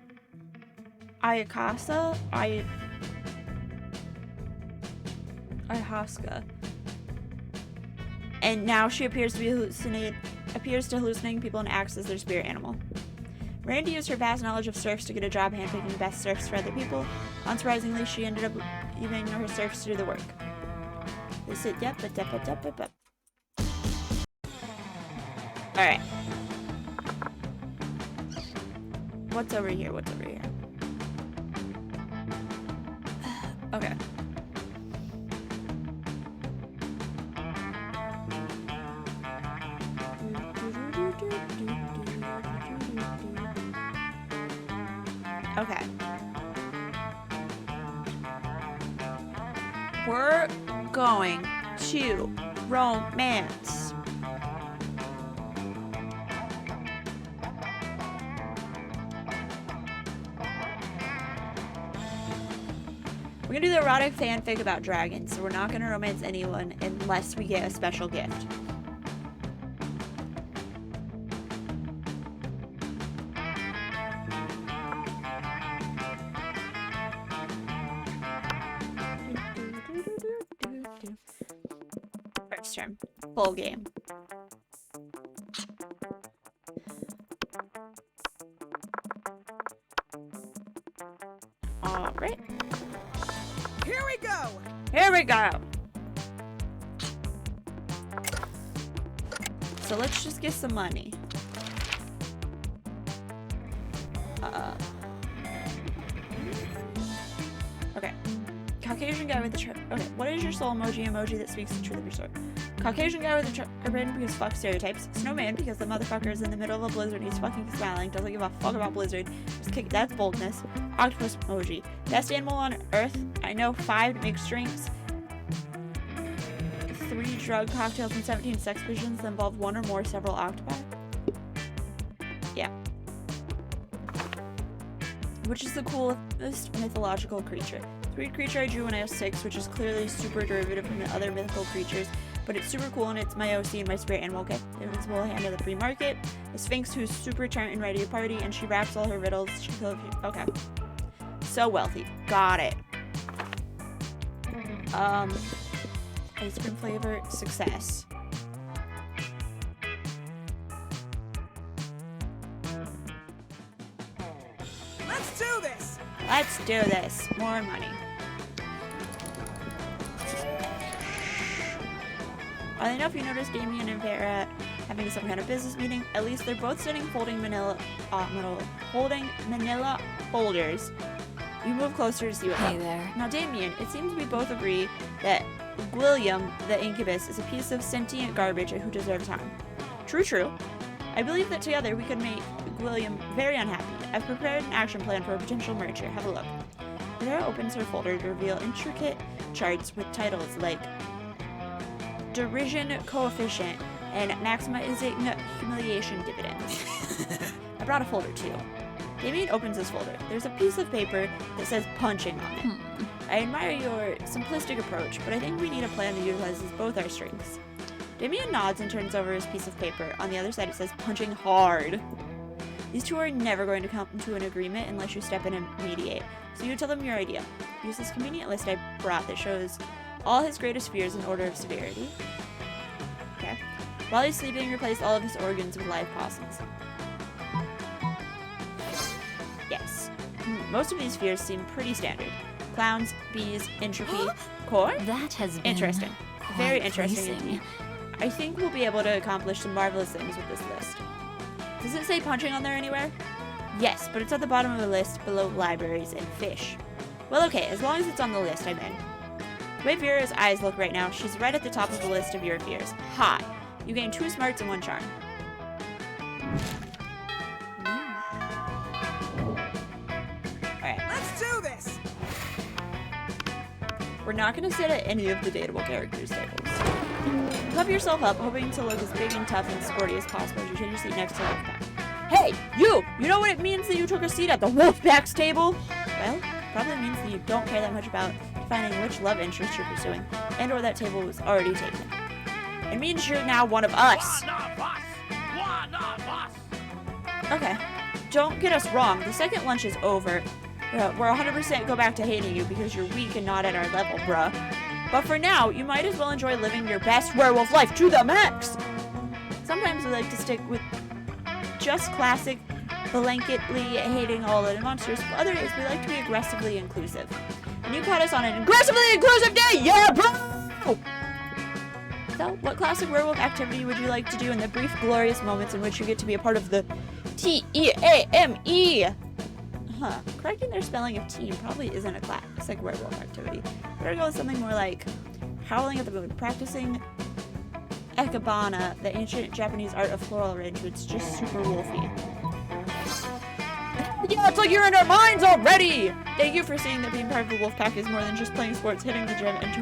ayahuasca. And now she appears to hallucinating people and acts as their spirit animal. Randy used her vast knowledge of surfs to get a job handpicking the best surfs for other people. Unsurprisingly, she ended up leaving her surfs to do the work. This is Alright. What's over here? What's over here? Okay. Okay. We're going to romance. We're gonna do the erotic fanfic about dragons, so we're not gonna romance anyone unless we get a special gift. First turn. Full game. Alright. Here we go. Here we go. So let's just get some money. Okay. Caucasian guy with the okay, what is your soul emoji that speaks the truth of your soul? Caucasian guy with a turban because fuck stereotypes. Snowman because the motherfucker is in the middle of a blizzard. He's fucking smiling. Doesn't give a fuck about blizzard. Just kick. That's boldness. Octopus emoji. Best animal on earth. I know 5 mixed drinks. 3 drug cocktails and 17 sex positions that involve 1 or more several octopi. Yeah. Which is the coolest mythological creature? 3 creature I drew when I was 6, which is clearly super derivative from the other mythical creatures, but it's super cool and it's my OC and my spirit animal. Okay, the invisible hand of the free market. A Sphinx who's super charming and ready to party, and she raps all her riddles. She kills you. Okay. So wealthy. Got it. Ice cream flavor. Success. Let's do this. Let's do this. More money. I don't know if you noticed Damien and Vera having some kind of business meeting. At least they're both sitting holding manila folders. You move closer to see what's Hey up. there. Now, Damien, it seems we both agree that William, the incubus, is a piece of sentient garbage who deserves harm. True, true. I believe that together we could make William very unhappy. I've prepared an action plan for a potential merger. Have a look. Sarah opens her folder to reveal intricate charts with titles like Derision Coefficient and Maximizing Humiliation Dividends. I brought a folder too. Damien opens this folder. There's a piece of paper that says punching on it. I admire your simplistic approach, but I think we need a plan that utilizes both our strengths. Damien nods and turns over his piece of paper. On the other side it says punching hard. These two are never going to come to an agreement unless you step in and mediate. So you tell them your idea. Use this convenient list I brought that shows all his greatest fears in order of severity. Okay. While he's sleeping, replace all of his organs with live possums. Yes. Most of these fears seem pretty standard. Clowns, bees, entropy, core? That has been Interesting. quite Very interesting pleasing. indeed. I think we'll be able to accomplish some marvelous things with this list. Does it say punching on there anywhere? Yes, but it's at the bottom of the list below libraries and fish. Well, okay, as long as it's on the list, I'm in. The way Vera's eyes look right now, she's right at the top of the list of your fears. Ha! You gain 2 smarts and 1 charm. Alright. Let's do this. We're not going to sit at any of the dateable characters' tables. Puff yourself up, hoping to look as big and tough and sporty as possible as you take your seat next to Wolfpack. Hey, you! You know what it means that you took a seat at the Wolfpack's table? Well, probably means that you don't care that much about defining which love interest you're pursuing, and or that table was already taken. It means you're now one of us! Okay, don't get us wrong, the second lunch is over. We're 100% go back to hating you because you're weak and not at our level, bruh. But for now, you might as well enjoy living your best werewolf life to the max! Sometimes we like to stick with just classic, blanketly hating all the monsters, but other days we like to be aggressively inclusive. And you caught us on an aggressively inclusive day, yeah, bro! So, what classic werewolf activity would you like to do in the brief, glorious moments in which you get to be a part of the T-E-A-M-E? Huh. Correcting their spelling of team probably isn't a classic werewolf activity. Better go with something more like howling at the moon, practicing ekabana, the ancient Japanese art of floral arrangements, just super wolfy. Yeah, it's like you're in our minds already! Thank you for seeing that being part of the wolf pack is more than just playing sports, hitting the gym, and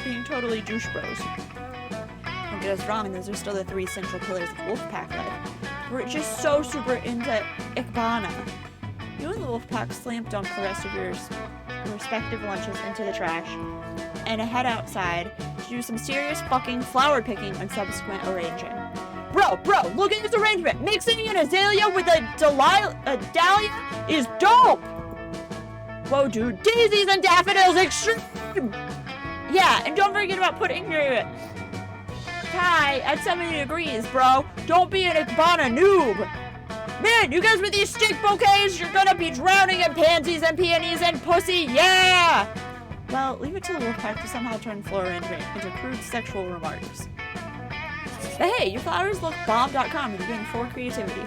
being totally douche bros. Don't get us wrong, those are still the 3 central pillars of wolf pack life. We're just so super into ikebana. You and the wolf pack slam dunk the rest of your respective lunches into the trash and head outside to do some serious fucking flower picking and subsequent arranging. Bro, look at this arrangement! Mixing an azalea with a dahlia is dope! Whoa, dude, daisies and daffodils extreme! Yeah, and don't forget about putting your tie at 70 degrees, bro. Don't be an ikebana noob! Man, you guys with these stick bouquets, you're gonna be drowning in pansies and peonies and pussy, yeah! Well, leave it to the wolfpack to somehow turn floral arrangement into crude sexual remarks. But hey, your flowers look bomb.com and you're getting 4 creativity.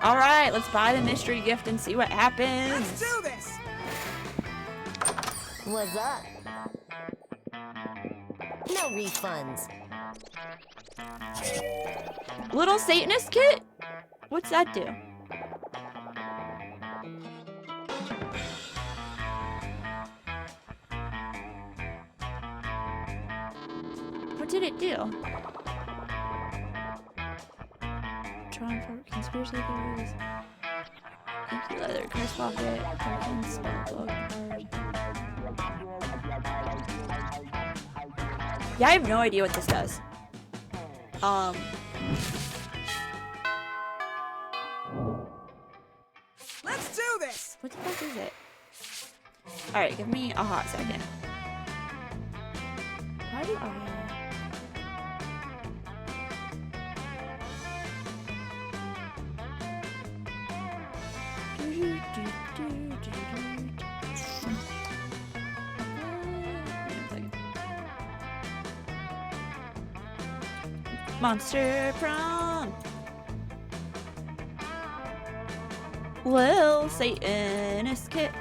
Alright, let's buy the mystery gift and see what happens. Let's do this. What's up? No refunds. Little Satanist kit? What's that do? What did it do? Tron for conspiracy theories. Empty leather, curse pocket, Perkins, spellbook. Yeah, I have no idea what this does. Let's do this. What the fuck is it? Alright, give me a hot second. Why do I... Monster Prom! Well, Satanist kit.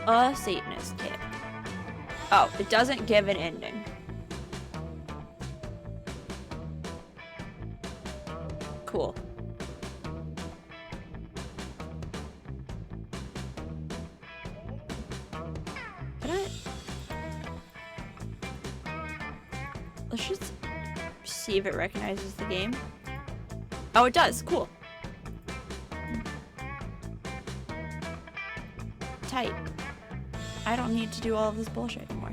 A Satanist kit. Oh, it doesn't give an ending. Cool. Can I? Let's just see if it recognizes the game. Oh, it does. Cool. Tight. I don't need to do all of this bullshit anymore.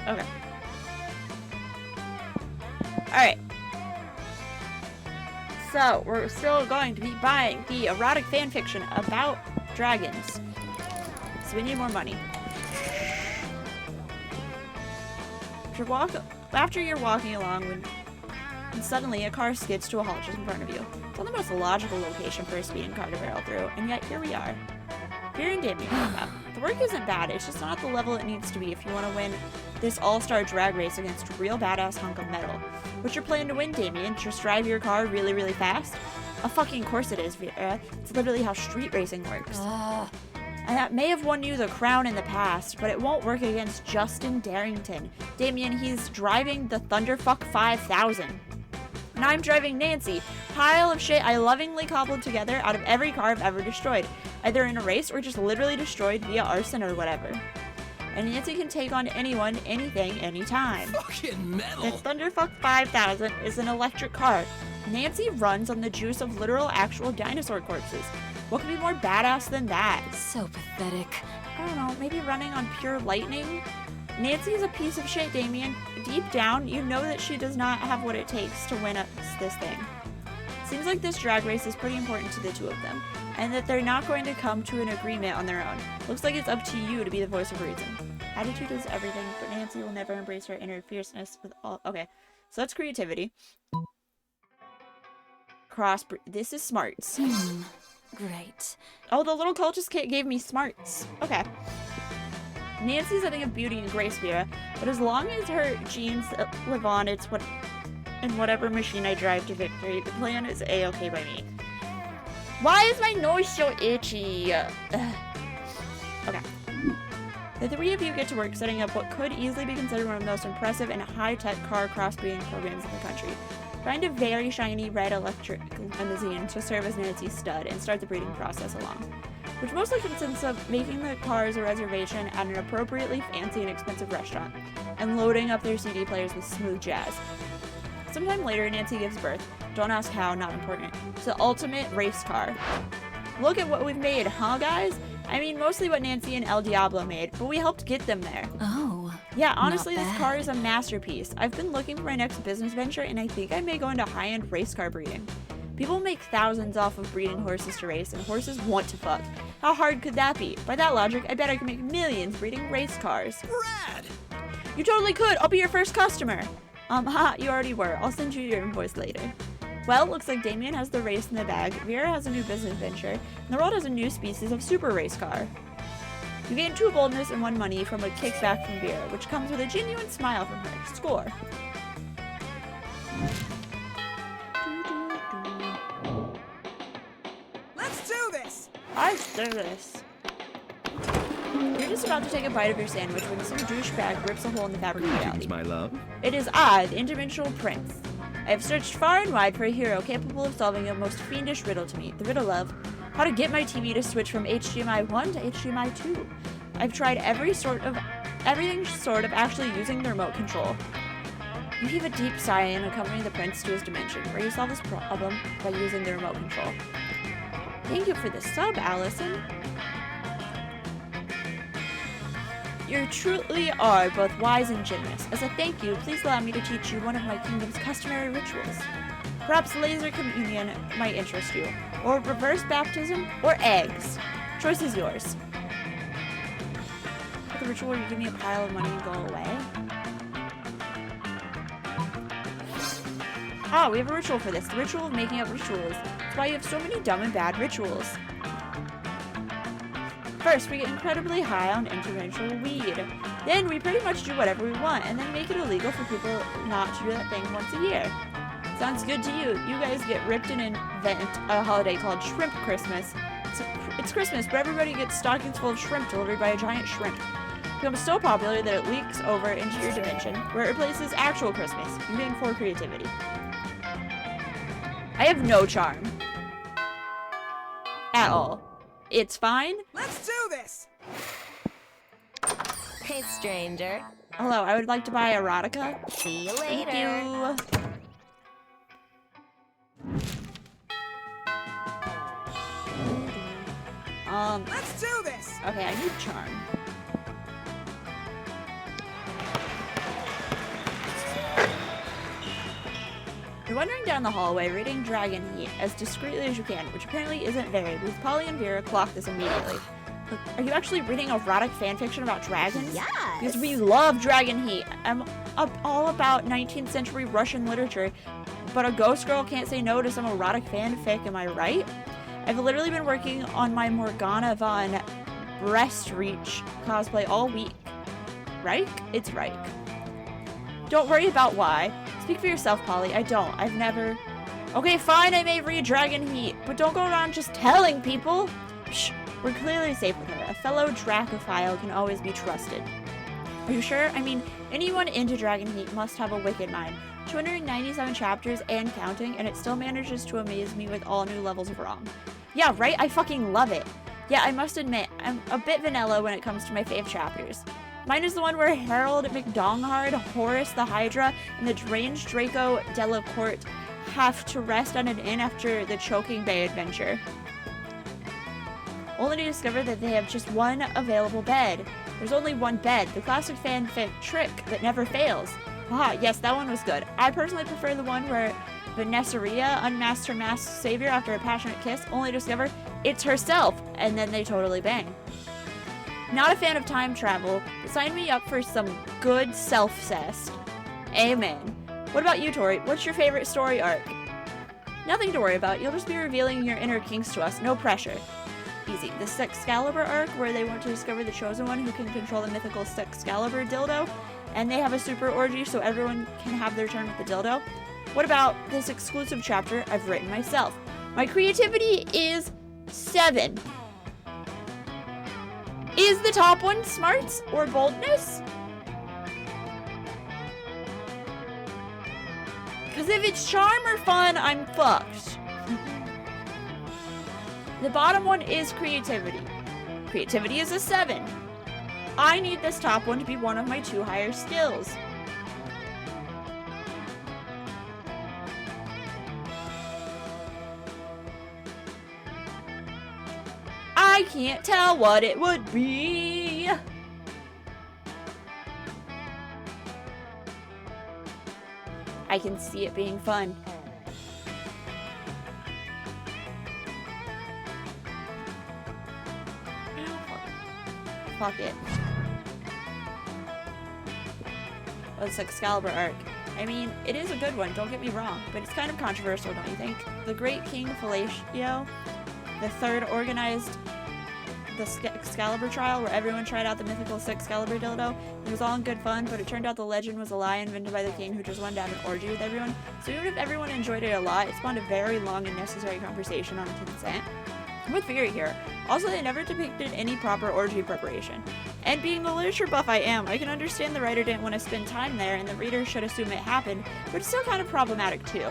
Okay. Alright. So, we're still going to be buying the erotic fanfiction about dragons. So we need more money. After you're walking along and suddenly a car skids to a halt just in front of you. It's not the most logical location for a speeding car to barrel through, and yet here we are. Here in Damien. The work isn't bad, it's just not at the level it needs to be if you want to win this all-star drag race against a real badass hunk of metal. What's your plan to win, Damien? Just drive your car really, really fast? Of fucking course it is, Vera. It's literally how street racing works. And that may have won you the crown in the past, but it won't work against Justin Darrington. Damien, he's driving the Thunderfuck 5000. And I'm driving Nancy, pile of shit I lovingly cobbled together out of every car I've ever destroyed, either in a race or just literally destroyed via arson or whatever. And Nancy can take on anyone, anything, anytime. Fucking metal! The Thunderfuck 5000 is an electric car. Nancy runs on the juice of literal actual dinosaur corpses. What could be more badass than that? So pathetic. I don't know, maybe running on pure lightning? Nancy is a piece of shit, Damien. Deep down, you know that she does not have what it takes to win this thing. Seems like this drag race is pretty important to the two of them, and that they're not going to come to an agreement on their own. Looks like it's up to you to be the voice of reason. Attitude is everything, but Nancy will never embrace her inner fierceness with all— Okay, so that's creativity. This is smarts. Great. Oh, the little cultist kit gave me smarts. Okay. Nancy's a thing of beauty and grace, Vera, but as long as her genes live on, in whatever machine I drive to victory, the plan is a-okay by me. Why is my nose so itchy? Okay. The three of you get to work setting up what could easily be considered one of the most impressive and high-tech car crossbreeding programs in the country. Find a very shiny red electric limousine to serve as Nancy's stud and start the breeding process along, which mostly consists of making the cars a reservation at an appropriately fancy and expensive restaurant, and loading up their CD players with smooth jazz. Sometime later, Nancy gives birth. Don't ask how, not important. It's the ultimate race car. Look at what we've made, huh, guys? I mean, mostly what Nancy and El Diablo made, but we helped get them there. Oh. Yeah, honestly, Not this bad. car is a masterpiece. I've been looking for my next business venture, and I think I may go into high-end race car breeding. People make thousands off of breeding horses to race, and horses want to fuck. How hard could that be? By that logic, I bet I could make millions breeding race cars. Rad! You totally could! I'll be your first customer! Haha, you already were. I'll send you your invoice later. Well, looks like Damien has the race in the bag, Vera has a new business venture, and the world has a new species of super race car. You gain 2 boldness and 1 money from a kickback from Vera, which comes with a genuine smile from her. Score. Let's do this! I do this. You're just about to take a bite of your sandwich when some douchebag rips a hole in the fabric of reality. my love. It is I, the interdimensional prince. I have searched far and wide for a hero capable of solving a most fiendish riddle to me, the riddle of how to get my TV to switch from HDMI 1 to HDMI 2. I've tried everything short of actually using the remote control. You heave a deep sigh and accompany the prince to his dimension, where you solve this problem by using the remote control. Thank you for the sub, Allison. You truly are both wise and generous. As a thank you, please allow me to teach you one of my kingdom's customary rituals. Perhaps laser communion might interest you, or reverse baptism, or eggs. Choice is yours. The ritual where you give me a pile of money and go away? Ah, we have a ritual for this. The ritual of making up rituals. That's why you have so many dumb and bad rituals. First, we get incredibly high on interracial weed. Then we pretty much do whatever we want, and then make it illegal for people not to do that thing once a year. Sounds good to you. You guys get ripped and invent a holiday called Shrimp Christmas. It's Christmas, but everybody gets stockings full of shrimp delivered by a giant shrimp. It becomes so popular that it leaks over into your dimension, where it replaces actual Christmas, using for creativity. I have no charm. At all. It's fine. Let's do this. Hey, stranger. Hello, I would like to buy erotica. See you Thank later. you. Let's do this. Okay, I need charm. You're wandering down the hallway, reading Dragon Heat as discreetly as you can, which apparently isn't very. Both Polly and Vera clock this immediately. Look, are you actually reading erotic fanfiction about dragons? Yes. Because we love Dragon Heat. I'm all about 19th century Russian literature, but a ghost girl can't say no to some erotic fanfic, am I right? I've literally been working on my Morgana von Breastreach cosplay all week. Reich? It's Reich. Don't worry about why. Speak for yourself, Polly. I don't. I've never... Okay, fine, I may read Dragon Heat, but don't go around just telling people. Shh, we're clearly safe with her. A fellow Dracophile can always be trusted. Are you sure? I mean, anyone into Dragon Heat must have a wicked mind. 297 chapters and counting, and it still manages to amaze me with all new levels of wrong. Yeah, right? I fucking love it. Yeah, I must admit, I'm a bit vanilla when it comes to my fave chapters. Mine is the one where Harold McDonghard, Horace the Hydra, and the deranged Draco Delacourt have to rest on an inn after the Choking Bay adventure. Only to discover that they have just one available bed. There's only one bed, the classic fanfic trick that never fails. Haha, yes, that one was good. I personally prefer the one where Vanessaria unmasked her masked savior after a passionate kiss, only to discover it's herself, and then they totally bang. Not a fan of time travel, but sign me up for some good self-cest. Amen. What about you, Tori? What's your favorite story arc? Nothing to worry about. You'll just be revealing your inner kinks to us. No pressure. Easy. The Sexcalibur arc, where they want to discover the chosen one who can control the mythical Sexcalibur dildo, and they have a super orgy so everyone can have their turn with the dildo. What about this exclusive chapter I've written myself? My creativity is 7. Is the top one smarts or boldness? Because if it's charm or fun, I'm fucked. The bottom one is creativity. Creativity is a 7. I need this top one to be one of my 2 higher skills. I can't tell what it would be. I can see it being fun. Fuck it. Oh, it's Excalibur arc. I mean, it is a good one, don't get me wrong, but it's kind of controversial, don't you think? The Great King Fellatio, the third, organized the Excalibur trial where everyone tried out the mythical Sexcalibur dildo. It was all in good fun, but it turned out the legend was a lie invented by the king who just wanted to have an orgy with everyone. So even if everyone enjoyed it a lot, it spawned a very long and necessary conversation on consent. I'm with Fury here. Also, they never depicted any proper orgy preparation. And being the literature buff I am, I can understand the writer didn't want to spend time there and the reader should assume it happened, but it's still kind of problematic too.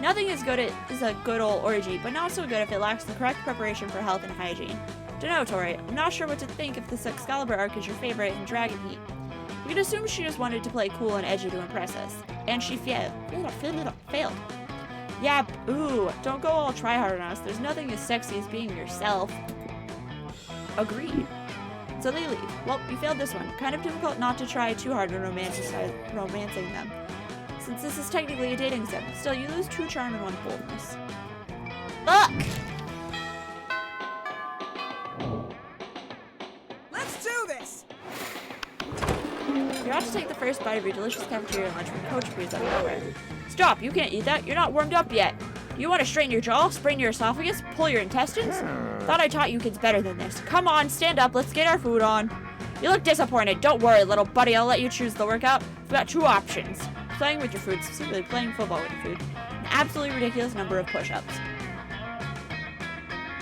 Nothing is a good old orgy, but not so good if it lacks the correct preparation for health and hygiene. Dunno, Tori. I'm not sure what to think if the Excalibur arc is your favorite in Dragon Heat. We can assume she just wanted to play cool and edgy to impress us. And she failed. Yeah, ooh, don't go all tryhard on us. There's nothing as sexy as being yourself. Agreed. So they leave. Well, you failed this one. Kind of difficult not to try too hard when romancing them. Since this is technically a dating sim. Still, you lose 2 charm and 1 boldness. Fuck! Let's do this. You're You're about to take the first bite of your delicious cafeteria lunch when Coach appears out of nowhere. Stop! You can't eat that. You're not warmed up yet. Do you want to straighten your jaw, sprain your esophagus, pull your intestines? Thought I taught you kids better than this. Come on, stand up. Let's get our food on. You look disappointed. Don't worry, little buddy. I'll let you choose the workout. We've got 2 options. Playing with your food, specifically playing football with your food. An absolutely ridiculous number of push-ups.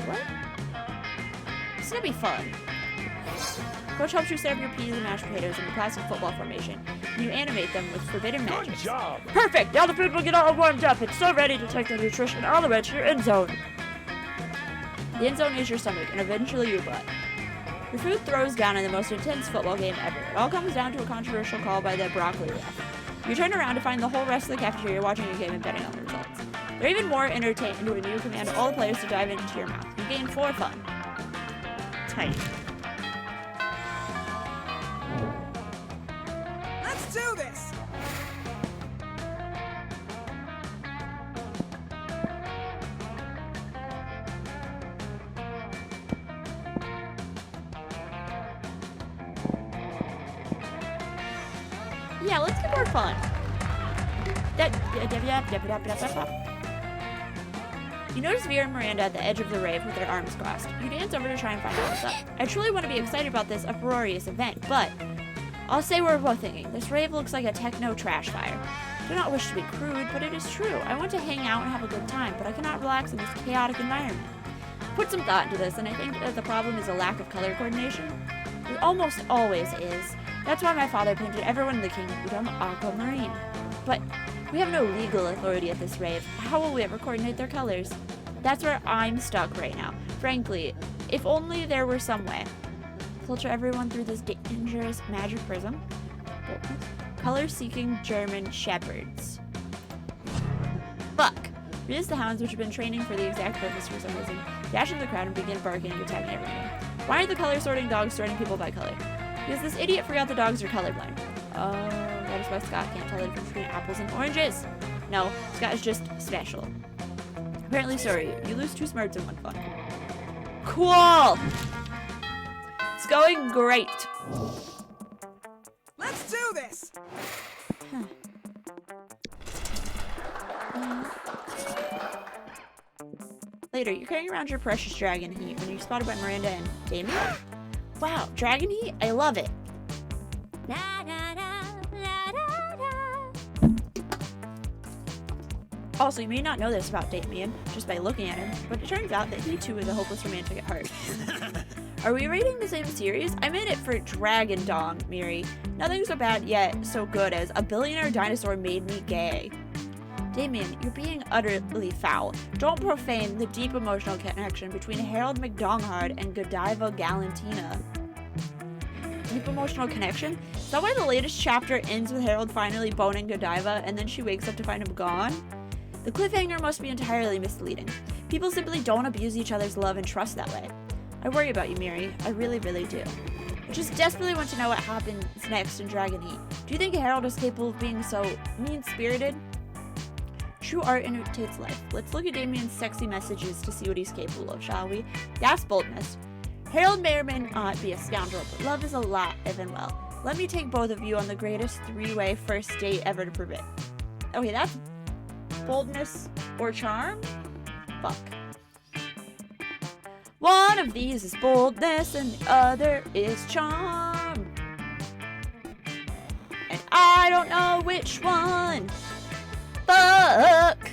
What? This is gonna be fun. Coach helps you set up your peas and mashed potatoes in the classic football formation, and you animate them with forbidden magic. Good job! Perfect! Now the food will get all warmed up. It's so ready to take the nutrition all the way to your end zone. The end zone is your stomach, and eventually your butt. Your food throws down in the most intense football game ever. It all comes down to a controversial call by the broccoli ref. You turn around to find the whole rest of the cafeteria watching your game and betting on the results. They're even more entertained when you command all the players to dive into your mouth. You gain 4 fun. Tight. Let's do this! Yeah, let's get more fun. You notice Vera and Miranda at the edge of the rave with their arms crossed. You dance over to try and find out what's up. I truly want to be excited about this uproarious event, but I'll say we're both thinking. This rave looks like a techno trash fire. I do not wish to be crude, but it is true. I want to hang out and have a good time, but I cannot relax in this chaotic environment. Put some thought into this, and I think that the problem is a lack of color coordination. It almost always is. That's why my father painted everyone in the kingdom aquamarine. But we have no legal authority at this rave. How will we ever coordinate their colors? That's where I'm stuck right now. Frankly, if only there were some way. Filter everyone through this dangerous magic prism. Color-seeking German shepherds. Fuck. Release the hounds, which have been training for the exact purpose for some reason. Dash into the crowd and begin barking and attacking everyone. Why are the color-sorting dogs sorting people by color? Because this idiot forgot the dogs are colorblind. Oh, that is why Scott can't tell the difference between apples and oranges. No, Scott is just special. Apparently, sorry, you lose 2 smarts in 1 fun. Cool! It's going great. Let's do this! Later, you're carrying around your precious dragon heat when you're spotted by Miranda and Damien. Wow, dragon heat? I love it. Also, you may not know this about Damien just by looking at him, but it turns out that he too is a hopeless romantic at heart. Are we rating the same series? I'm in it for Dragon Dong, Miri. Nothing so bad yet so good as a billionaire dinosaur made me gay. Damien, you're being utterly foul. Don't profane the deep emotional connection between Harold McDonghard and Godiva Galantina. Deep emotional connection? Is that why the latest chapter ends with Harold finally boning Godiva and then she wakes up to find him gone? The cliffhanger must be entirely misleading. People simply don't abuse each other's love and trust that way. I worry about you, Miri. I really, really do. I just desperately want to know what happens next in Dragon Heat. Do you think Harold is capable of being so mean-spirited? True art imitates life. Let's look at Damien's sexy messages to see what he's capable of, shall we? That's boldness. Harold may or may not be a scoundrel, but love is alive and well. Let me take both of you on the greatest 3-way first date ever to prove it. Okay, that's boldness or charm? Fuck. One of these is boldness and the other is charm. And I don't know which one. Fuck.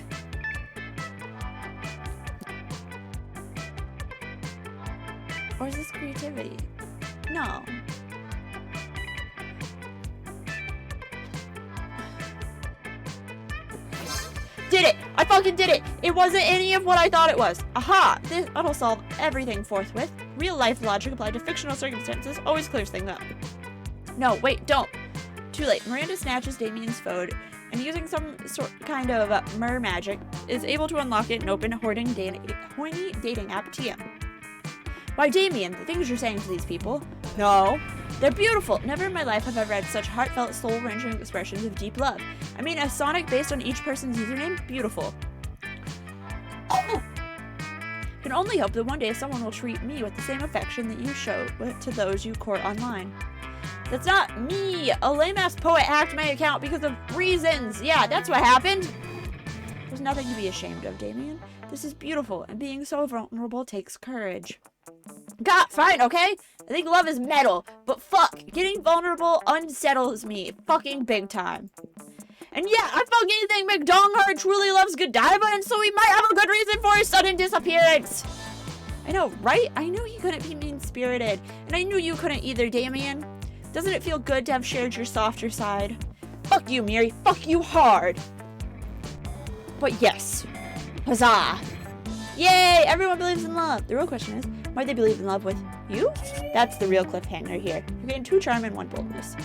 Or is this creativity? No. Did it! I fucking did it! It wasn't any of what I thought it was. Aha! That'll solve everything forthwith. Real life logic applied to fictional circumstances always clears things up. No, wait, don't. Too late. Miranda snatches Damien's phone and using some kind of mer magic is able to unlock it and open horny dating app TM. Why, Damien, the things you're saying to these people. No. They're beautiful. Never in my life have I read such heartfelt, soul-wrenching expressions of deep love. I mean, a Sonic based on each person's username? Beautiful. Oh! Can only hope that one day someone will treat me with the same affection that you show to those you court online. That's not me. A lame-ass poet hacked my account because of reasons. Yeah, that's what happened. There's nothing to be ashamed of, Damien. This is beautiful, and being so vulnerable takes courage. God, fine, okay? I think love is metal, but fuck, getting vulnerable unsettles me fucking big time. And yeah, I fucking think McDonghart truly loves Godiva, and so he might have a good reason for his sudden disappearance. I know, right? I knew he couldn't be mean-spirited, and I knew you couldn't either, Damien. Doesn't it feel good to have shared your softer side? Fuck you, Miri. Fuck you hard. But yes. Huzzah. Yay! Everyone believes in love. The real question is, why they believe in love with you? That's the real cliffhanger here. You're getting 2 charm and 1 boldness.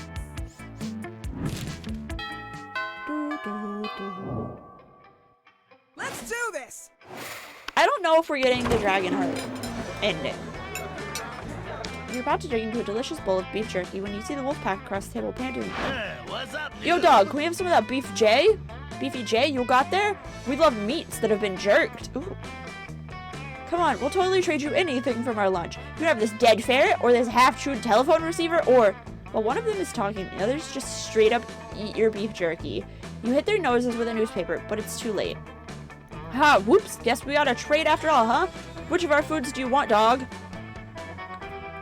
Let's do this! I don't know if we're getting the dragon heart ending. You're about to dig into a delicious bowl of beef jerky when you see the wolf pack across the table panting. What's up, Yo, dog, can we have some of that beef J? Beefy J, you got there? We love meats that have been jerked. Ooh. Come on, we'll totally trade you anything from our lunch. You can have this dead ferret, or this half-chewed telephone receiver, or... Well, one of them is talking, the others just straight up eat your beef jerky. You hit their noses with a newspaper, but it's too late. Ha, whoops, guess we got a trade after all, huh? Which of our foods do you want, dog?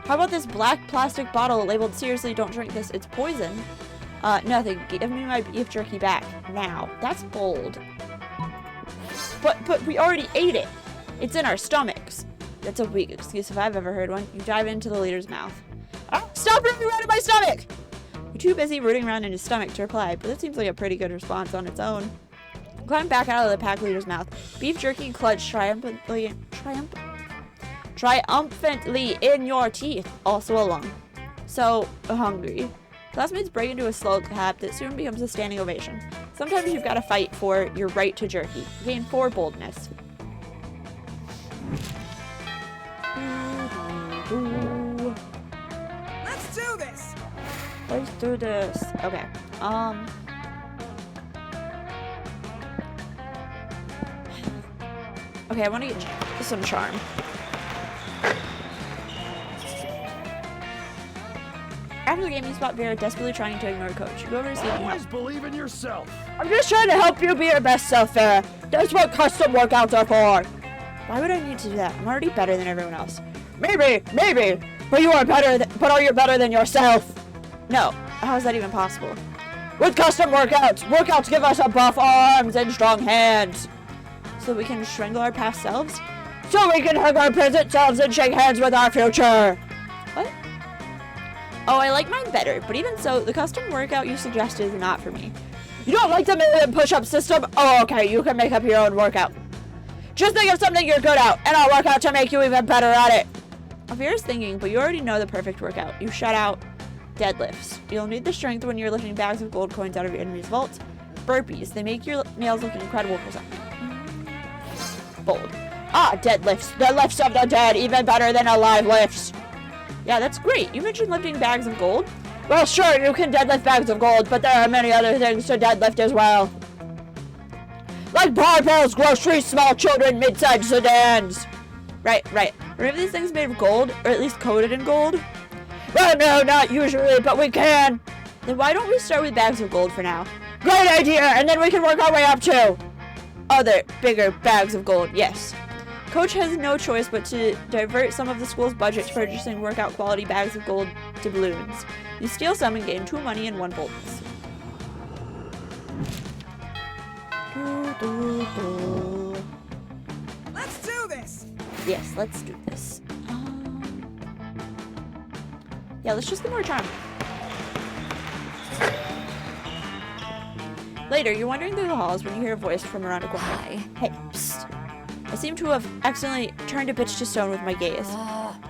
How about this black plastic bottle labeled, seriously, don't drink this, it's poison? Nothing, give me my beef jerky back, now. That's bold. But we already ate it. It's in our stomachs. That's a weak excuse if I've ever heard one. You dive into the leader's mouth. Oh, stop rooting around in my stomach! You're too busy rooting around in his stomach to reply, but that seems like a pretty good response on its own. Climb back out of the pack leader's mouth. Beef jerky clutched triumphantly in your teeth, also alone. So hungry. Classmates break into a slow clap that soon becomes a standing ovation. Sometimes you've got to fight for your right to jerky. Gain 4 boldness. Let's do this! Let's do this. Okay. Okay, I want to get some charm. After the game, you spot Vera desperately trying to ignore Coach. You go over to see him. Always believe in yourself. I'm just trying to help you be your best self, Vera. That's what custom workouts are for. Why would I need to do that? I'm already better than everyone else. Maybe, but you are better. But are you better than yourself? No. How is that even possible? With custom workouts give us a buff arms and strong hands, so we can strangle our past selves. So we can hug our present selves and shake hands with our future. What? Oh, I like mine better, but even so, the custom workout you suggested is not for me. You don't like the million push-up system? Oh, okay, you can make up your own workout. Just think of something you're good at, and I'll work out to make you even better at it. Vera's thinking, but you already know the perfect workout. You shout out deadlifts. You'll need the strength when you're lifting bags of gold coins out of your enemy's vaults. Burpees. They make your nails look incredible for something. Bold. Ah, deadlifts. The lifts of the dead, even better than alive lifts. Yeah, that's great. You mentioned lifting bags of gold. Well, sure, you can deadlift bags of gold, but there are many other things to deadlift as well. Like barbells, groceries, small children, mid-sized sedans. Right. Remember these things made of gold? Or at least coated in gold? Well, no, not usually, but we can. Then why don't we start with bags of gold for now? Great idea, and then we can work our way up to other, bigger bags of gold, yes. Coach has no choice but to divert some of the school's budget to purchasing workout quality bags of gold doubloons. You steal some and gain 2 money and 1 boldness. Let's do this! Yes, let's do this. Yeah, let's just get more charm. Later, you're wandering through the halls when you hear a voice from around a corner. Hi. Hey, psst. I seem to have accidentally turned a bitch to stone with my gaze.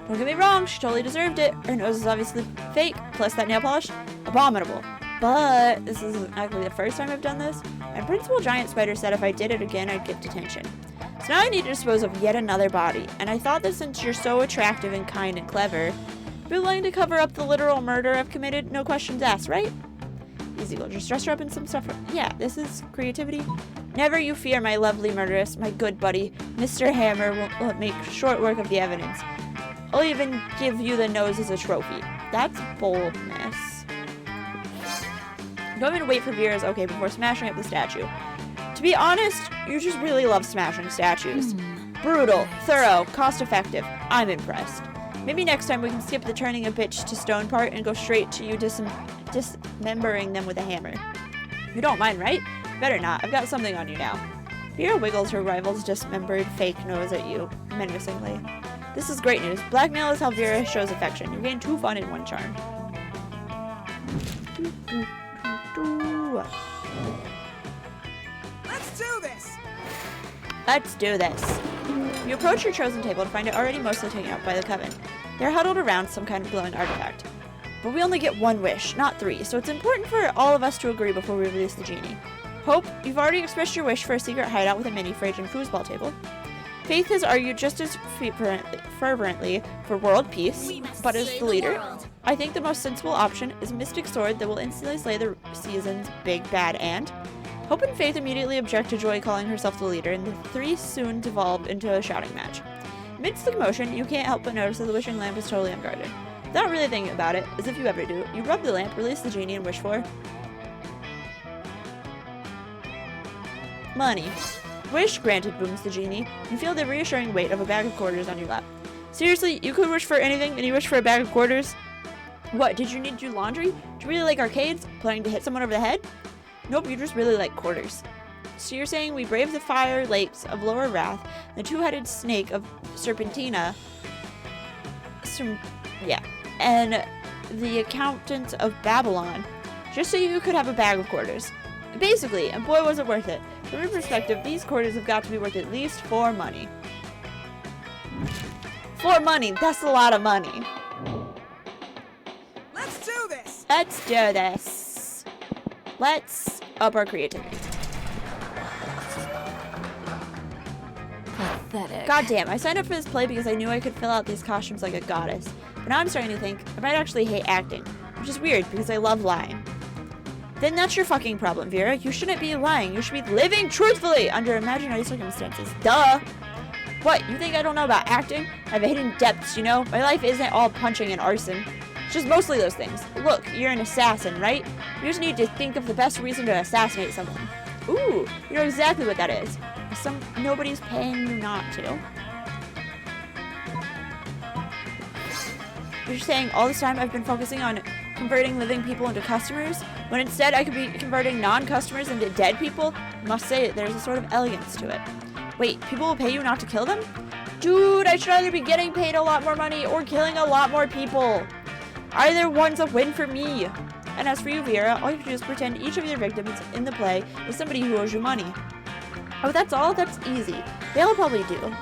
Don't get me wrong, she totally deserved it. Her nose is obviously fake, plus that nail polish, abominable. But this isn't exactly the first time I've done this. My principal giant spider said if I did it again, I'd get detention. So now I need to dispose of yet another body, and I thought that since you're so attractive and kind and clever, you'd be willing to cover up the literal murder I've committed, no questions asked, right? Easy, we'll just dress her up in some stuff. Yeah, this is creativity. Never you fear, my lovely murderess, my good buddy. Mr. Hammer will make short work of the evidence. I'll even give you the nose as a trophy. That's boldness. Don't even wait for Vera's okay before smashing up the statue. To be honest, you just really love smashing statues. Brutal, thorough, cost-effective. I'm impressed. Maybe next time we can skip the turning a bitch to stone part and go straight to you dismembering them with a hammer. You don't mind, right? Better not. I've got something on you now. Vera wiggles her rival's dismembered fake nose at you, menacingly. This is great news. Blackmail is how Vera shows affection. You gain 2 fun in 1 charm. Let's do this. Let's do this. You approach your chosen table to find it already mostly taken up by the coven. They're huddled around some kind of glowing artifact. But we only get 1 wish, not 3, so it's important for all of us to agree before we release the genie. Hope, you've already expressed your wish for a secret hideout with a mini fridge and foosball table. Faith has argued just as fervently for world peace, but as the leader, I think the most sensible option is Mystic Sword that will instantly slay the season's big bad ant. Hope and Faith immediately object to Joy calling herself the leader, and the 3 soon devolved into a shouting match. Amidst the commotion, you can't help but notice that the wishing lamp is totally unguarded. Without really thinking about it, as if you ever do, you rub the lamp, release the genie, and wish for money. Wish granted, booms the genie. You feel the reassuring weight of a bag of quarters on your lap. Seriously, you could wish for anything and you wish for a bag of quarters? What, did you need to do laundry? Do you really like arcades? Planning to hit someone over the head? Nope, you just really like quarters. So you're saying we brave the fire lakes of Lower Wrath, the 2-headed snake of Serpentina, and the accountant of Babylon, just so you could have a bag of quarters. Basically, and boy was it worth it. From your perspective, these quarters have got to be worth at least 4 money. 4 money, that's a lot of money. Let's do this. Let's do this. Let's up our creativity. Pathetic. Goddamn, I signed up for this play because I knew I could fill out these costumes like a goddess. But now I'm starting to think I might actually hate acting, which is weird because I love lying. Then that's your fucking problem, Vera. You shouldn't be lying. You should be living truthfully under imaginary circumstances. Duh! What, you think I don't know about acting? I have hidden depths, you know? My life isn't all punching and arson. It's just mostly those things. Look, you're an assassin, right? You just need to think of the best reason to assassinate someone. Ooh, you know exactly what that is. Nobody's paying you not to. You're saying all this time I've been focusing on converting living people into customers, when instead I could be converting non-customers into dead people? I must say, there's a sort of elegance to it. Wait, people will pay you not to kill them? Dude, I should either be getting paid a lot more money or killing a lot more people. Either one's a win for me. And as for you, Vera, all you have to do is pretend each of your victims in the play is somebody who owes you money. Oh, that's all? That's easy. They'll probably do.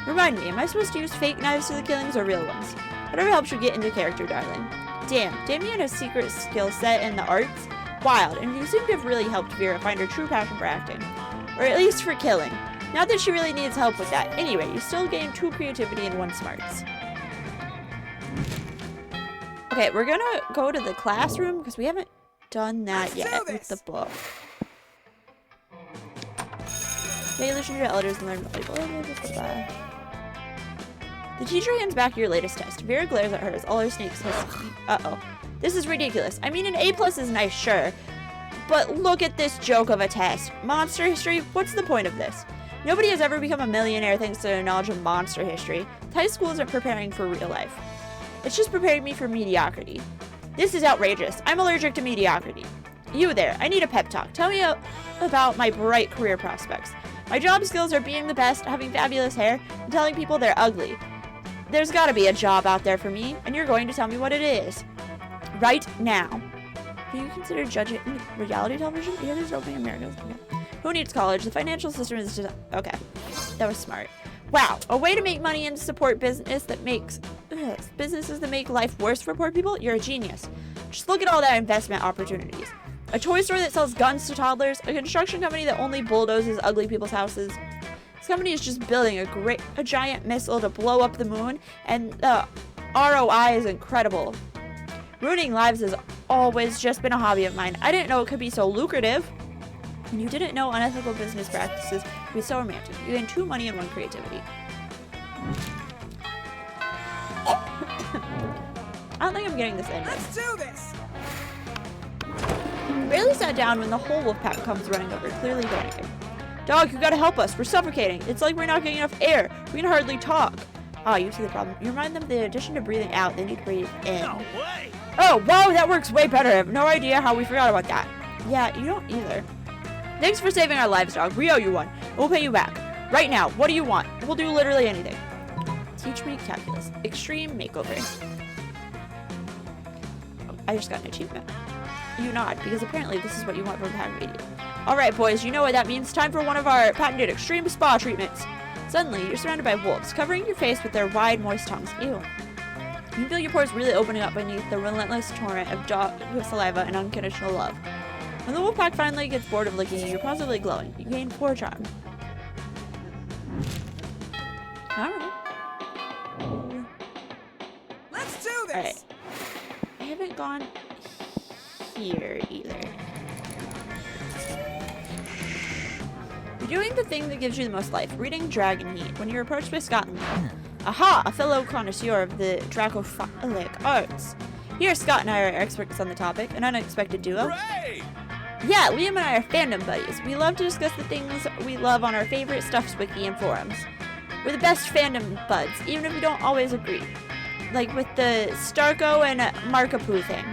Remind me, am I supposed to use fake knives to the killings or real ones? Whatever helps you get into character, darling. Damn, Damien has a secret skill set in the arts? Wild, and you seem to have really helped Vera find her true passion for acting. Or at least for killing. Not that she really needs help with that. Anyway, you still gain 2 creativity and 1 smarts. Okay, we're gonna go to the classroom because we haven't done that yet with the book. They listen to your elders and learn valuable. The teacher hands back your latest test. Vera glares at her as all her snakes hiss. Uh-oh. This is ridiculous. I mean, an A+ is nice, sure. But look at this joke of a test. Monster history? What's the point of this? Nobody has ever become a millionaire thanks to their knowledge of monster history. High school isn't preparing for real life. It's just preparing me for mediocrity. This is outrageous. I'm allergic to mediocrity. You there, I need a pep talk. Tell me about my bright career prospects. My job skills are being the best, having fabulous hair, and telling people they're ugly. There's gotta be a job out there for me, and you're going to tell me what it is. Right now. Do you consider judging reality television? Yeah, there's opening America's. Okay. Who needs college? The financial system is just... Okay. That was smart. Wow. A way to make money and support businesses that make life worse for poor people? You're a genius. Just look at all that investment opportunities. A toy store that sells guns to toddlers, a construction company that only bulldozes ugly people's houses. This company is just building a giant missile to blow up the moon, and the ROI is incredible. Ruining lives has always just been a hobby of mine. I didn't know it could be so lucrative. And you didn't know unethical business practices could be so romantic. You gain 2 money and 1 creativity. I don't think I'm getting this anyway. Let's do this. We barely sat down when the whole wolf pack comes running over, clearly panicking. Dog, you gotta help us. We're suffocating. It's like we're not getting enough air. We can hardly talk. Ah, you see the problem. You remind them that in addition to breathing out, they need to breathe in. No way! Oh, wow, that works way better. I have no idea how we forgot about that. Yeah, you don't either. Thanks for saving our lives, dog. We owe you one. We'll pay you back. Right now, what do you want? We'll do literally anything. Teach me calculus. Extreme makeover. I just got an achievement. You nod, because apparently this is what you want from Patent Radio. Alright, boys, you know what that means. Time for one of our patented extreme spa treatments. Suddenly, you're surrounded by wolves, covering your face with their wide, moist tongues. Ew. You feel your pores really opening up beneath the relentless torrent of dog saliva and unconditional love. When the wolf pack finally gets bored of licking you, you're positively glowing. You gain 4 charm. Alright. Let's do this. Alright. I haven't gone here either. You're doing the thing that gives you the most life, reading Dragon Heat, when you're approached by Scott and Liam. Aha! A fellow connoisseur of the dracophilic arts. Here, Scott and I are experts on the topic, an unexpected duo. Hooray! Yeah, Liam and I are fandom buddies. We love to discuss the things we love on our favorite Stuffs wiki and forums. We're the best fandom buds, even if we don't always agree. Like with the Starko and Markapoo thing.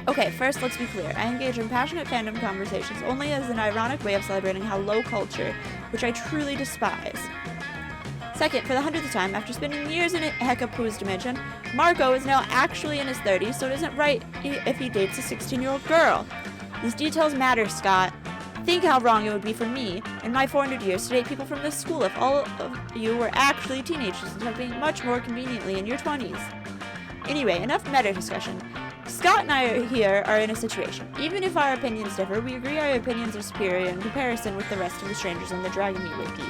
Okay, first let's be clear. I engage in passionate fandom conversations only as an ironic way of celebrating how low culture, which I truly despise. Second, for the 100th time, after spending years in Hekapoo's dimension, Marco is now actually in his 30s, so it isn't right if he dates a 16-year-old girl. These details matter, Scott. Think how wrong it would be for me, in my 400 years, to date people from this school if all of you were actually teenagers instead of being much more conveniently in your 20s. Anyway, enough meta discussion. Scott and I are in a situation. Even if our opinions differ, we agree our opinions are superior in comparison with the rest of the strangers on the Dragon Meat Wiki.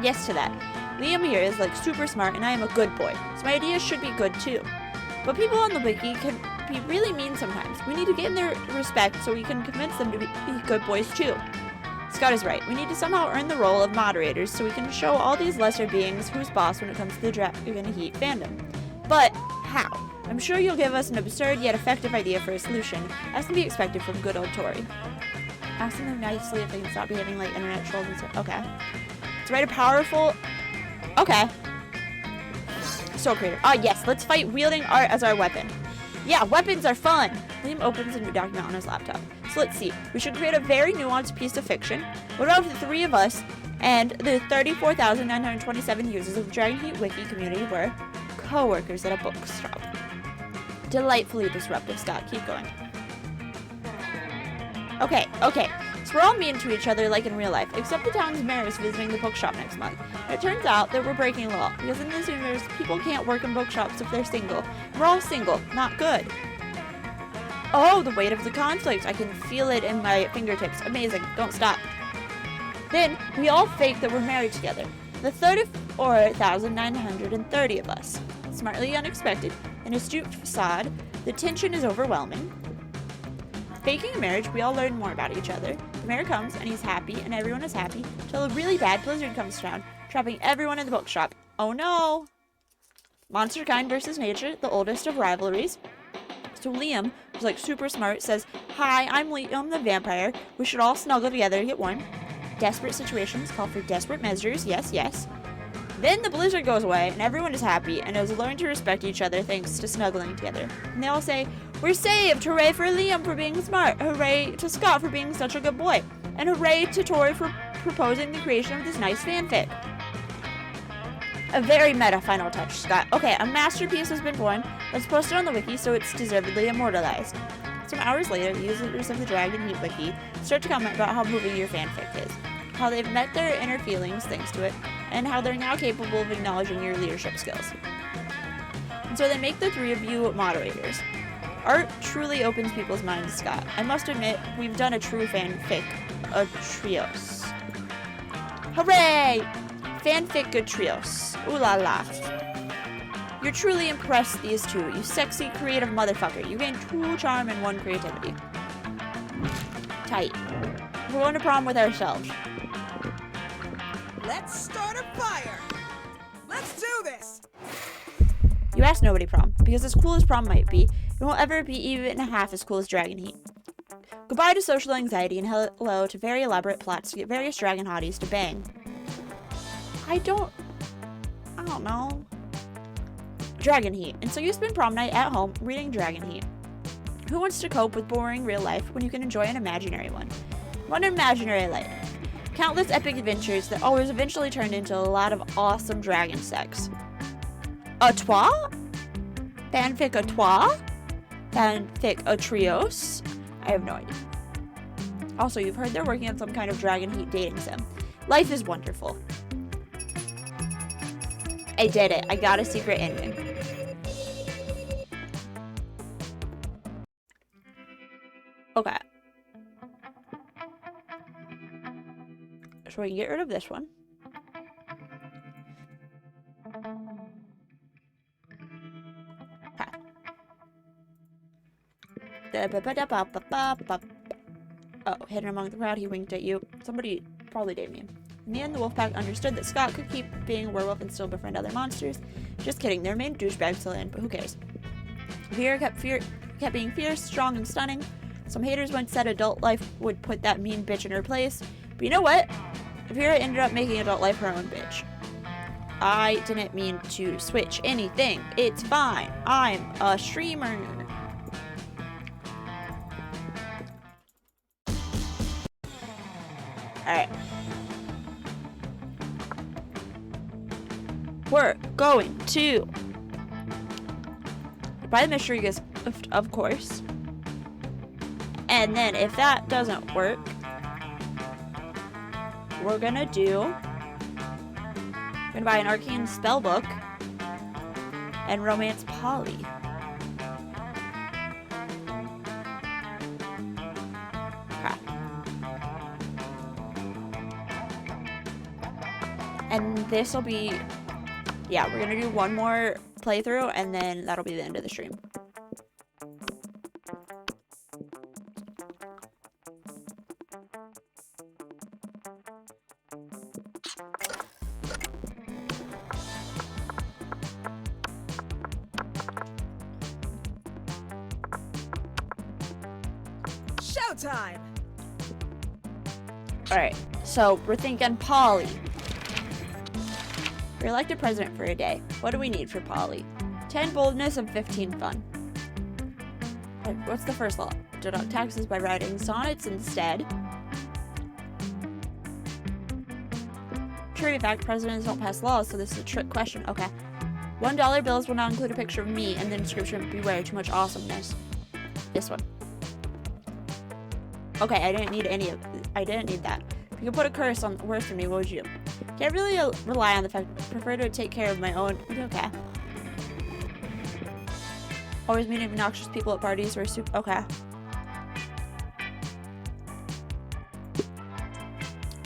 Yes to that. Liam here is like super smart and I am a good boy, so my ideas should be good too. But people on the wiki can be really mean sometimes. We need to gain their respect so we can convince them to be good boys too. Scott is right. We need to somehow earn the role of moderators so we can show all these lesser beings who's boss when it comes to the Dragon Heat fandom. But how? I'm sure you'll give us an absurd yet effective idea for a solution, as can be expected from good old Tori. Ask them nicely if they can stop behaving like internet trolls and stuff. Okay. To write a powerful... Okay. So creative. Ah, yes. Let's fight wielding art as our weapon. Yeah, weapons are fun! Liam opens a new document on his laptop. So let's see. We should create a very nuanced piece of fiction. What about if the 3 of us and the 34,927 users of the Dragon Heat Wiki community were co-workers at a bookshop? Delightfully disruptive, Scott. Keep going. Okay. So we're all mean to each other like in real life, except the town's mayor is visiting the bookshop next month. And it turns out that we're breaking law, because in this universe, people can't work in bookshops if they're single. We're all single. Not good. Oh, the weight of the conflict. I can feel it in my fingertips. Amazing. Don't stop. Then, we all fake that we're married together. The 34,930 of us. Smartly unexpected, an astute facade, the tension is overwhelming. Faking a marriage, we all learn more about each other. The mayor comes, and he's happy, and everyone is happy, till a really bad blizzard comes around, trapping everyone in the bookshop. Oh no! Monster kind versus nature, the oldest of rivalries. So Liam, who's like super smart, says, "Hi, I'm Liam the vampire. We should all snuggle together to get warm." Desperate situations call for desperate measures. Yes, yes. Then the blizzard goes away, and everyone is happy, and has learned to respect each other thanks to snuggling together. And they all say, "We're saved! Hooray for Liam for being smart! Hooray to Scott for being such a good boy! And hooray to Tori for proposing the creation of this nice fanfic." A very meta final touch, Scott. Okay, a masterpiece has been born. Let's post it on the wiki so it's deservedly immortalized. Some hours later, the users of the Dragon Heat Wiki start to comment about how moving your fanfic is, how they've met their inner feelings thanks to it, and how they're now capable of acknowledging your leadership skills. And so they make the 3 of you moderators. Art truly opens people's minds, Scott. I must admit, we've done a true fanfic, a trios. Hooray! Fanfic a trios. Ooh la la. You're truly impressed, these 2. You sexy, creative motherfucker. You gain 2 charm and 1 creativity. Tight. We're going to prom with ourselves. Let's start a fire. Let's do this. You asked nobody prom, because as cool as prom might be, it won't ever be even half as cool as Dragon Heat. Goodbye to social anxiety and hello to very elaborate plots to get various dragon hotties to bang. I don't know. Dragon Heat. And so you spend prom night at home reading Dragon Heat. Who wants to cope with boring real life when you can enjoy an imaginary one? One imaginary life. Countless epic adventures that always eventually turned into a lot of awesome dragon sex. A trois? Fanfic a trois? Fanfic a trios? I have no idea. Also, you've heard they're working on some kind of Dragon Heat dating sim. Life is wonderful. I did it. I got a secret ending. Okay. So we can get rid of this one. Oh, hidden among the crowd, he winked at you. Somebody probably dated me. In the end, the wolf pack understood that Scott could keep being a werewolf and still befriend other monsters. Just kidding, their main douchebags till the end, but who cares? Vera kept being fierce, strong, and stunning. Some haters once said adult life would put that mean bitch in her place. But you know what? Vera ended up making adult life her own bitch. I didn't mean to switch anything. It's fine. I'm a streamer. Alright. We're going to buy the mystery gift, of course. And then if that doesn't work, we're gonna buy an arcane spell book and romance Polly. Okay. And this will be, yeah, we're gonna do one more playthrough and then that'll be the end of the stream. Showtime! Alright, so we're thinking Polly. You're elected president for a day. What do we need for Polly? 10 boldness and 15 fun. What's the first law? Deduct taxes by writing sonnets instead. Trivia fact, presidents don't pass laws, so this is a trick question. Okay. $1 bills will not include a picture of me and the inscription, beware, too much awesomeness. This one. Okay, I didn't need that. If you could put a curse on worse for me, what would you do? Can't really rely on the fact I prefer to take care of my own. Okay. Always meeting obnoxious people at parties or soup. Okay.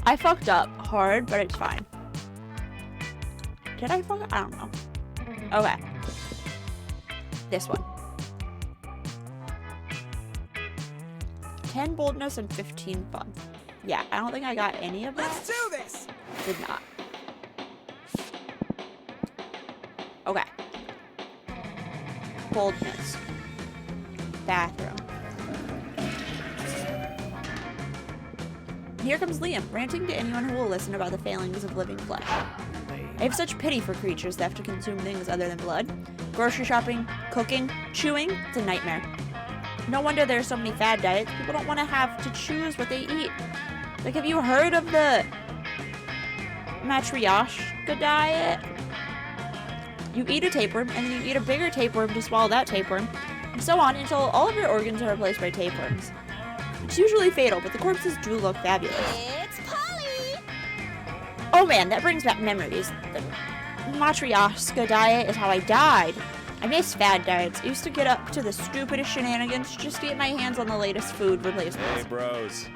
I fucked up hard, but it's fine. Did I fuck up? I don't know. Okay. This one. 10 boldness and 15 fun. Yeah, I don't think I got any of that. Let's do this! Did not. Okay. Boldness. Bathroom. Here comes Liam, ranting to anyone who will listen about the failings of living flesh. I have such pity for creatures that have to consume things other than blood. Grocery shopping, cooking, chewing, it's a nightmare. No wonder there are so many fad diets. People don't want to have to choose what they eat. Like, have you heard of the matryoshka diet? You eat a tapeworm, and then you eat a bigger tapeworm to swallow that tapeworm, and so on until all of your organs are replaced by tapeworms. It's usually fatal, but the corpses do look fabulous. It's Polly! Oh man, that brings back memories. The matryoshka diet is how I died. I miss fad diets. I used to get up to the stupidest shenanigans just to get my hands on the latest food replacements. Hey, bros.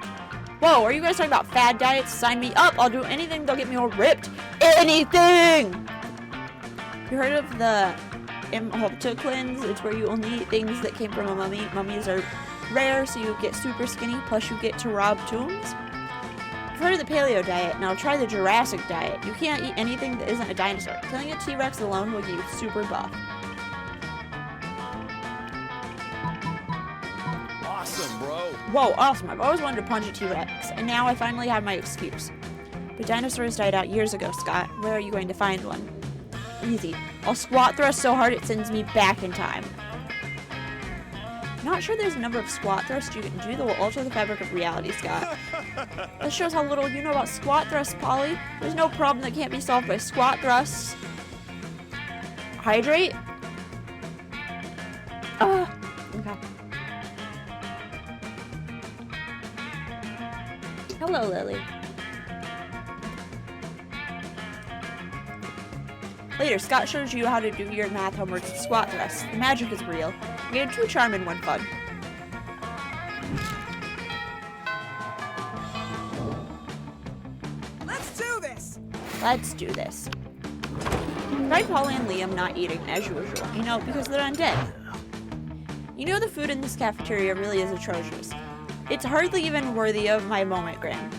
Whoa, are you guys talking about fad diets? Sign me up. I'll do anything. They'll get me all ripped. Anything! You heard of the Imhotep cleanse? It's where you only eat things that came from a mummy. Mummies are rare, so you get super skinny, plus you get to rob tombs. I've heard of the paleo diet. Now try the Jurassic diet. You can't eat anything that isn't a dinosaur. Killing a T-Rex alone will get you super buff. Awesome, bro. Whoa, awesome. I've always wanted to punch a T-Rex, and now I finally have my excuse. But dinosaurs died out years ago, Scott. Where are you going to find one? Easy. I'll squat thrust so hard it sends me back in time. Not sure there's a number of squat thrusts you can do that will alter the fabric of reality, Scott. That shows how little you know about squat thrusts, Polly. There's no problem that can't be solved by squat thrusts. Hydrate? Okay. Hello, Lily. Later, Scott shows you how to do your math homework with squat thrusts. The magic is real. We had 2 charm and 1 fun. Let's do this. Let's do this. Find Polly and Liam not eating as usual, you know, because they're undead. You know the food in this cafeteria really is atrocious. It's hardly even worthy of my moment, Graham.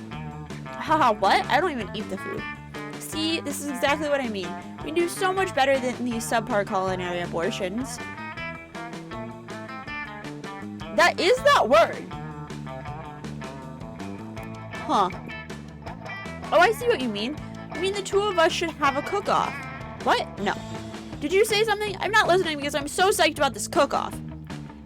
Haha, what? I don't even eat the food. See, this is exactly what I mean. We do so much better than these subpar culinary abortions. That is that word. Huh. Oh, I see what you mean. You mean the 2 of us should have a cook-off. What? No. Did you say something? I'm not listening because I'm so psyched about this cook-off.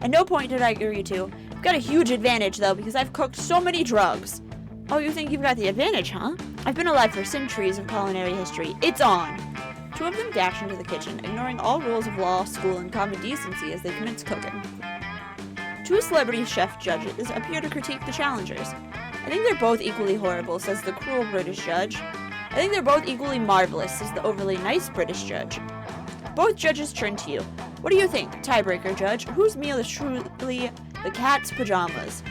At no point did I agree to. I've got a huge advantage, though, because I've cooked so many drugs. Oh, you think you've got the advantage, huh? I've been alive for centuries of culinary history. It's on. 2 of them dash into the kitchen, ignoring all rules of law, school, and common decency as they commence cooking. 2 celebrity chef judges appear to critique the challengers. I think they're both equally horrible, says the cruel British judge. I think they're both equally marvelous, says the overly nice British judge. Both judges turn to you. What do you think, tiebreaker judge? Whose meal is truly the cat's pajamas?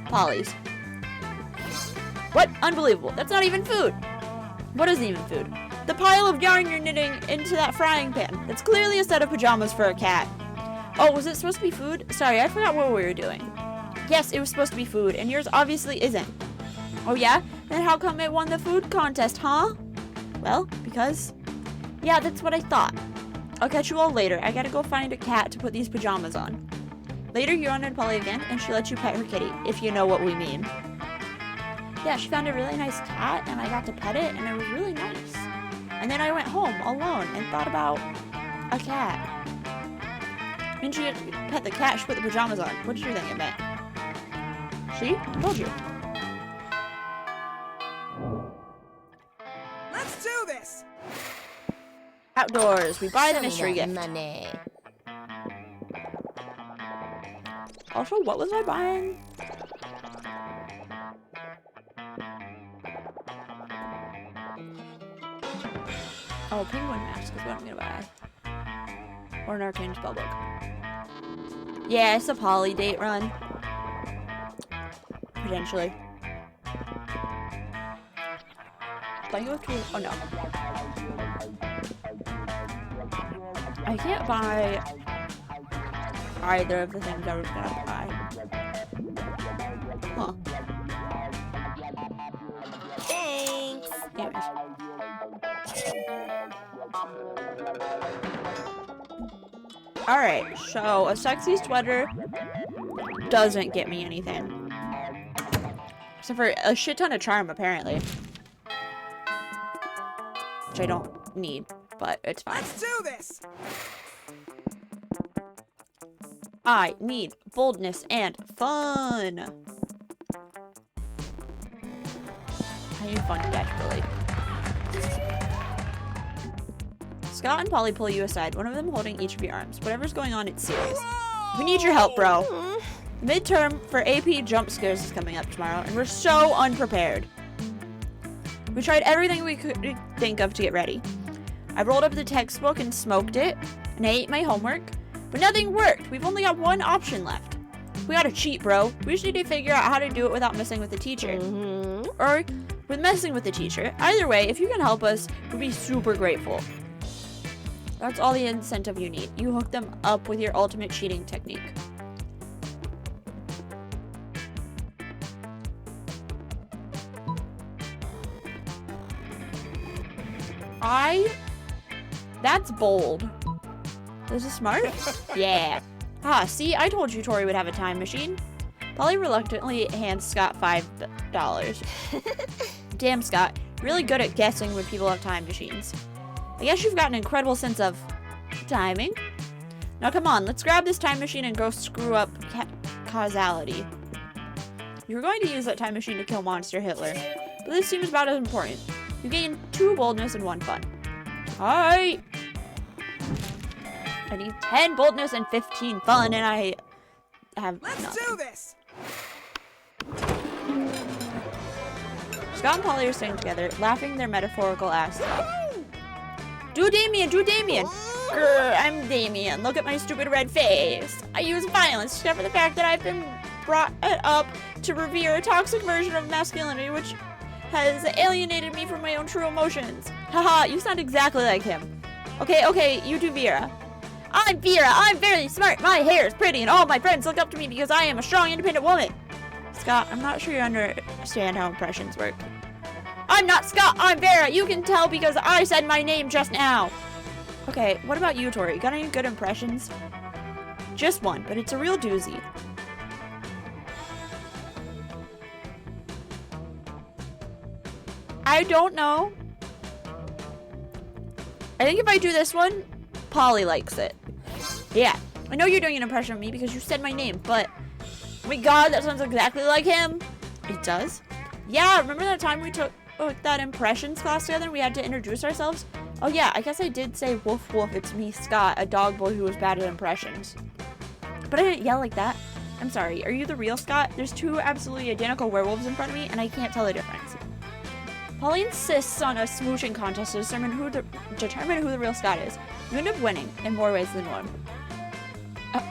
Polly's. What? Unbelievable. That's not even food. What isn't even food? The pile of yarn you're knitting into that frying pan. That's clearly a set of pajamas for a cat. Oh, was it supposed to be food? Sorry, I forgot what we were doing. Yes, it was supposed to be food, and yours obviously isn't. Oh yeah? Then how come it won the food contest, huh? Well, because... Yeah, that's what I thought. I'll catch you all later. I gotta go find a cat to put these pajamas on. Later, you run into Polly again, and she lets you pet her kitty, if you know what we mean. Yeah, she found a really nice cat, and I got to pet it, and it was really nice. And then I went home alone and thought about a cat. When she pet the cat, she put the pajamas on. What did you think it meant? See? I told you. Let's do this. Outdoors, we buy the mystery gift. Money. Also, what was I buying? Oh, penguin mask is what I'm gonna buy. Or an arcane spellbook. Yeah, it's a poly date run. Potentially. Can I go to... Oh, no. I can't buy either of the things I was gonna buy. Huh. Thanks. Anyways. Alright, so a sexy sweater doesn't get me anything. Except for a shit ton of charm, apparently. Which I don't need, but it's fine. Let's do this. I need boldness and fun. I need fun desperately. Scott and Polly pull you aside, one of them holding each of your arms. Whatever's going on, it's serious. We need your help, bro. Midterm for AP jump scares is coming up tomorrow, and we're so unprepared. We tried everything we could think of to get ready. I rolled up the textbook and smoked it, and I ate my homework, but nothing worked. We've only got one option left. We gotta cheat, bro. We just need to figure out how to do it without messing with the teacher. Or with messing with the teacher. Either way, if you can help us, we'd be super grateful. That's all the incentive you need. You hook them up with your ultimate cheating technique. That's bold. This is smart? Yeah. Ah, see, I told you Tori would have a time machine. Polly reluctantly hands Scott $5. Damn, Scott. Really good at guessing when people have time machines. I guess you've got an incredible sense of timing. Now come on, let's grab this time machine and go screw up causality. You were going to use that time machine to kill Monster Hitler, but this seems about as important. You gain 2 boldness and 1 fun. Alright! I need 10 boldness and 15 fun, and I have Let's nothing. do this. Scott and Polly are staying together, laughing their metaphorical ass off. Do Damien! Do Damien! Grr, I'm Damien. Look at my stupid red face. I use violence to cover the fact that I've been brought up to revere a toxic version of masculinity which has alienated me from my own true emotions. Haha, you sound exactly like him. Okay, you do Vera. I'm Vera. I'm very smart. My hair is pretty, and all my friends look up to me because I am a strong, independent woman. Scott, I'm not sure you understand how impressions work. I'm not Scott. I'm Vera. You can tell because I said my name just now. Okay, what about you, Tori? Got any good impressions? Just one, but it's a real doozy. I don't know. I think if I do this one, Polly likes it. Yeah, I know you're doing an impression of me because you said my name, but oh my god, that sounds exactly like him. It does? Yeah, remember that time we took that impressions class together and we had to introduce ourselves? Oh yeah, I guess I did say woof woof, it's me, Scott, a dog boy who was bad at impressions. But I didn't yell like that. I'm sorry, are you the real Scott? There's 2 absolutely identical werewolves in front of me and I can't tell the difference. Polly insists on a smooching contest to determine who the real Scott is. You end up winning in more ways than one.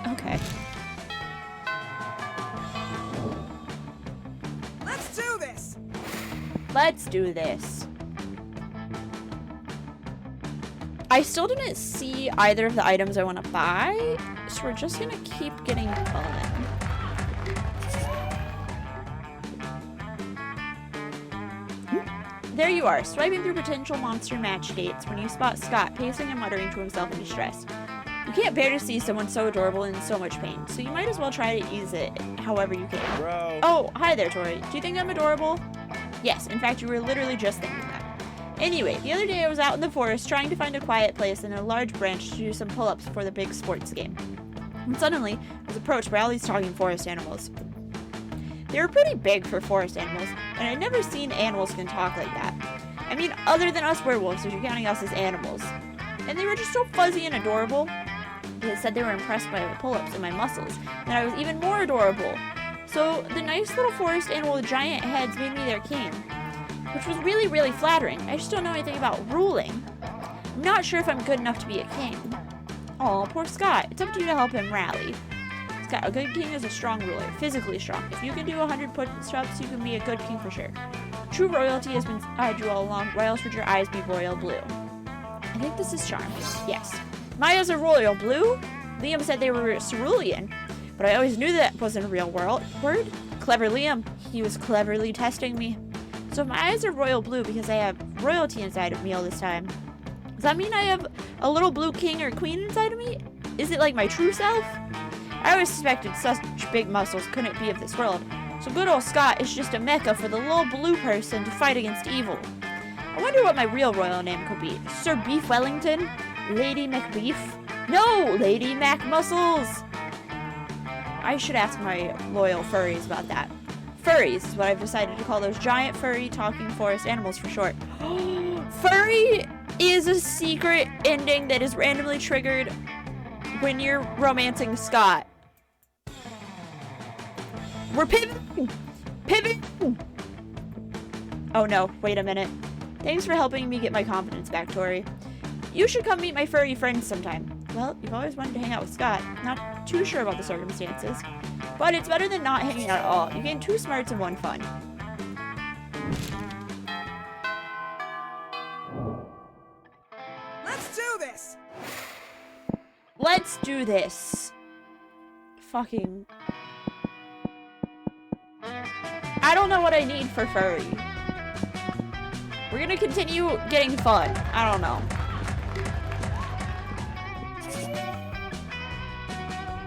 Okay. Let's do this. Let's do this. I still didn't see either of the items I want to buy, so we're just gonna keep getting fun. There you are, swiping through potential monster match dates when you spot Scott pacing and muttering to himself in distress. You can't bear to see someone so adorable and in so much pain, so you might as well try to ease it however you can. Bro. Oh, hi there, Tori. Do you think I'm adorable? Yes, in fact, you were literally just thinking that. Anyway, the other day I was out in the forest trying to find a quiet place in a large branch to do some pull-ups for the big sports game. And suddenly, I was approached by all these talking forest animals. They were pretty big for forest animals, and I'd never seen animals can talk like that. I mean, other than us werewolves, if you're counting us as animals. And they were just so fuzzy and adorable. They said they were impressed by the pull-ups and my muscles, and I was even more adorable. So the nice little forest animal with giant heads made me their king, which was really, really flattering. I just don't know anything about ruling. I'm not sure if I'm good enough to be a king. Aw, poor Scott. It's up to you to help him rally. Scott, a good king is a strong ruler, physically strong. If you can do 100 push-ups, you can be a good king for sure. True royalty has been you all along. Why else would your eyes be royal blue? I think this is charmed. Yes. My eyes are royal blue? Liam said they were cerulean, but I always knew that wasn't a real word. Clever Liam. He was cleverly testing me. So if my eyes are royal blue because I have royalty inside of me all this time, does that mean I have a little blue king or queen inside of me? Is it like my true self? I always suspected such big muscles couldn't be of this world, so good old Scott is just a mecca for the little blue person to fight against evil. I wonder what my real royal name could be. Sir Beef Wellington? Lady McBeef? No! Lady Mac Muscles! I should ask my loyal furries about that. Furries is what I've decided to call those giant furry talking forest animals for short. Furry is a secret ending that is randomly triggered when you're romancing Scott. We're pivoting! Pivoting! Oh no, wait a minute. Thanks for helping me get my confidence back, Tori. You should come meet my furry friends sometime. Well, you've always wanted to hang out with Scott. Not too sure about the circumstances. But it's better than not hanging out at all. You gain 2 smarts and 1 fun. Let's do this. Let's do this. Fucking... I don't know what I need for furry. We're gonna continue getting fun. I don't know.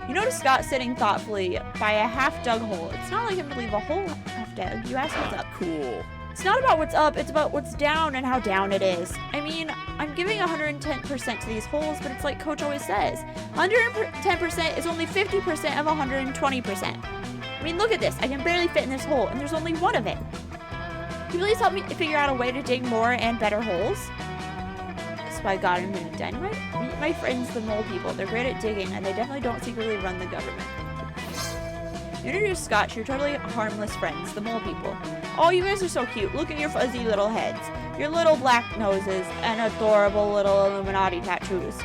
You notice Scott sitting thoughtfully by a half-dug hole. It's not like him to leave a hole half-dug. You ask what's up. Cool. It's not about what's up, it's about what's down and how down it is. I mean, I'm giving 110% to these holes, but it's like Coach always says. 110% is only 50% of 120%. I mean, look at this. I can barely fit in this hole, and there's only one of it. Can you please help me figure out a way to dig more and better holes? That's why I got invented dynamite. Meet my friends, the mole people. They're great at digging, and they definitely don't secretly run the government. You introduce Scott to your totally harmless friends, the mole people. Oh, you guys are so cute. Look at your fuzzy little heads, your little black noses, and adorable little Illuminati tattoos.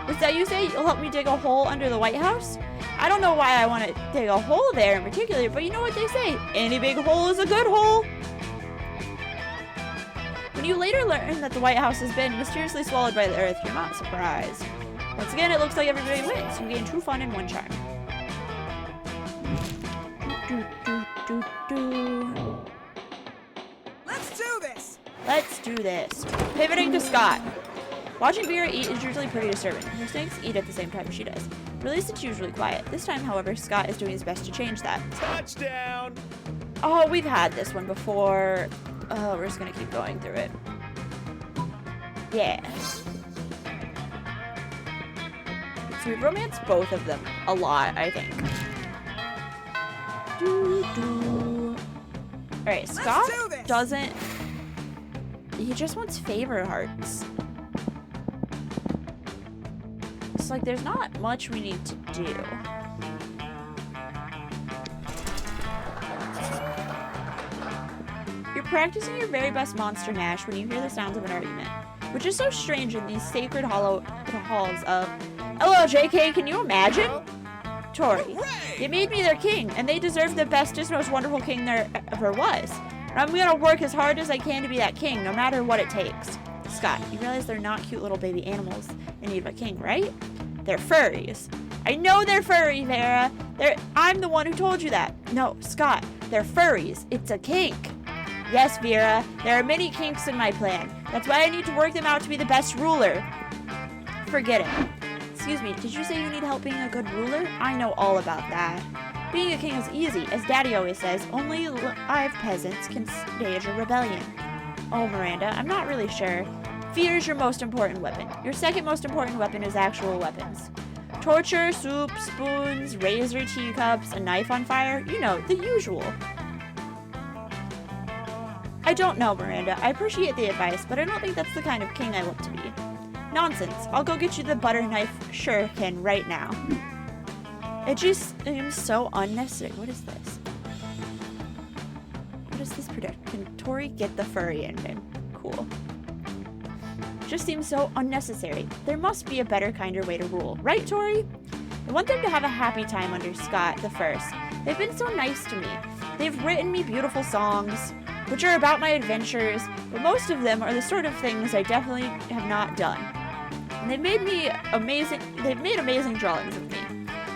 What's that you say? You'll help me dig a hole under the White House? I don't know why I want to dig a hole there in particular, but you know what they say? Any big hole is a good hole. When you later learn that the White House has been mysteriously swallowed by the Earth, you're not surprised. Once again, it looks like everybody wins. You gain true fun and one charm. Let's do this. Let's do this. Pivoting to Scott. Watching Vera eat is usually pretty disturbing. Her snakes eat at the same time she does. Released, it's usually quiet. This time, however, Scott is doing his best to change that. Touchdown. Oh, we've had this one before. Oh, we're just gonna keep going through it. Yeah. So we romance both of them a lot, I think. Alright, Scott doesn't... He just wants favor hearts. It's like there's not much we need to do. You're practicing your very best monster mash when you hear the sounds of an argument, which is so strange in these sacred halls of... Hello, JK, can you imagine? Tori, they made me their king, and they deserve the bestest, most wonderful king there ever was. And I'm gonna work as hard as I can to be that king, no matter what it takes. Scott, you realize they're not cute little baby animals in need of a king, right? They're furries. I know they're furry, Vera. I'm the one who told you that. No, Scott, they're furries. It's a kink. Yes, Vera, there are many kinks in my plan. That's why I need to work them out to be the best ruler. Forget it. Excuse me, did you say you need help being a good ruler? I know all about that. Being a king is easy. As Daddy always says, only live peasants can stage a rebellion. Oh, Miranda, I'm not really sure. Fear is your most important weapon. Your second most important weapon is actual weapons. Torture, soup, spoons, razor teacups, a knife on fire. You know, the usual. I don't know, Miranda. I appreciate the advice, but I don't think that's the kind of king I look to be. Nonsense. I'll go get you the butter knife shuriken right now. It just seems so unnecessary. What is this? What is this predict? Can Tori get the furry engine? Cool. Just seems so unnecessary. There must be a better, kinder way to rule. Right, Tori? I want them to have a happy time under Scott the First. They've been so nice to me. They've written me beautiful songs, which are about my adventures, but most of them are the sort of things I definitely have not done. And they've made amazing drawings of me,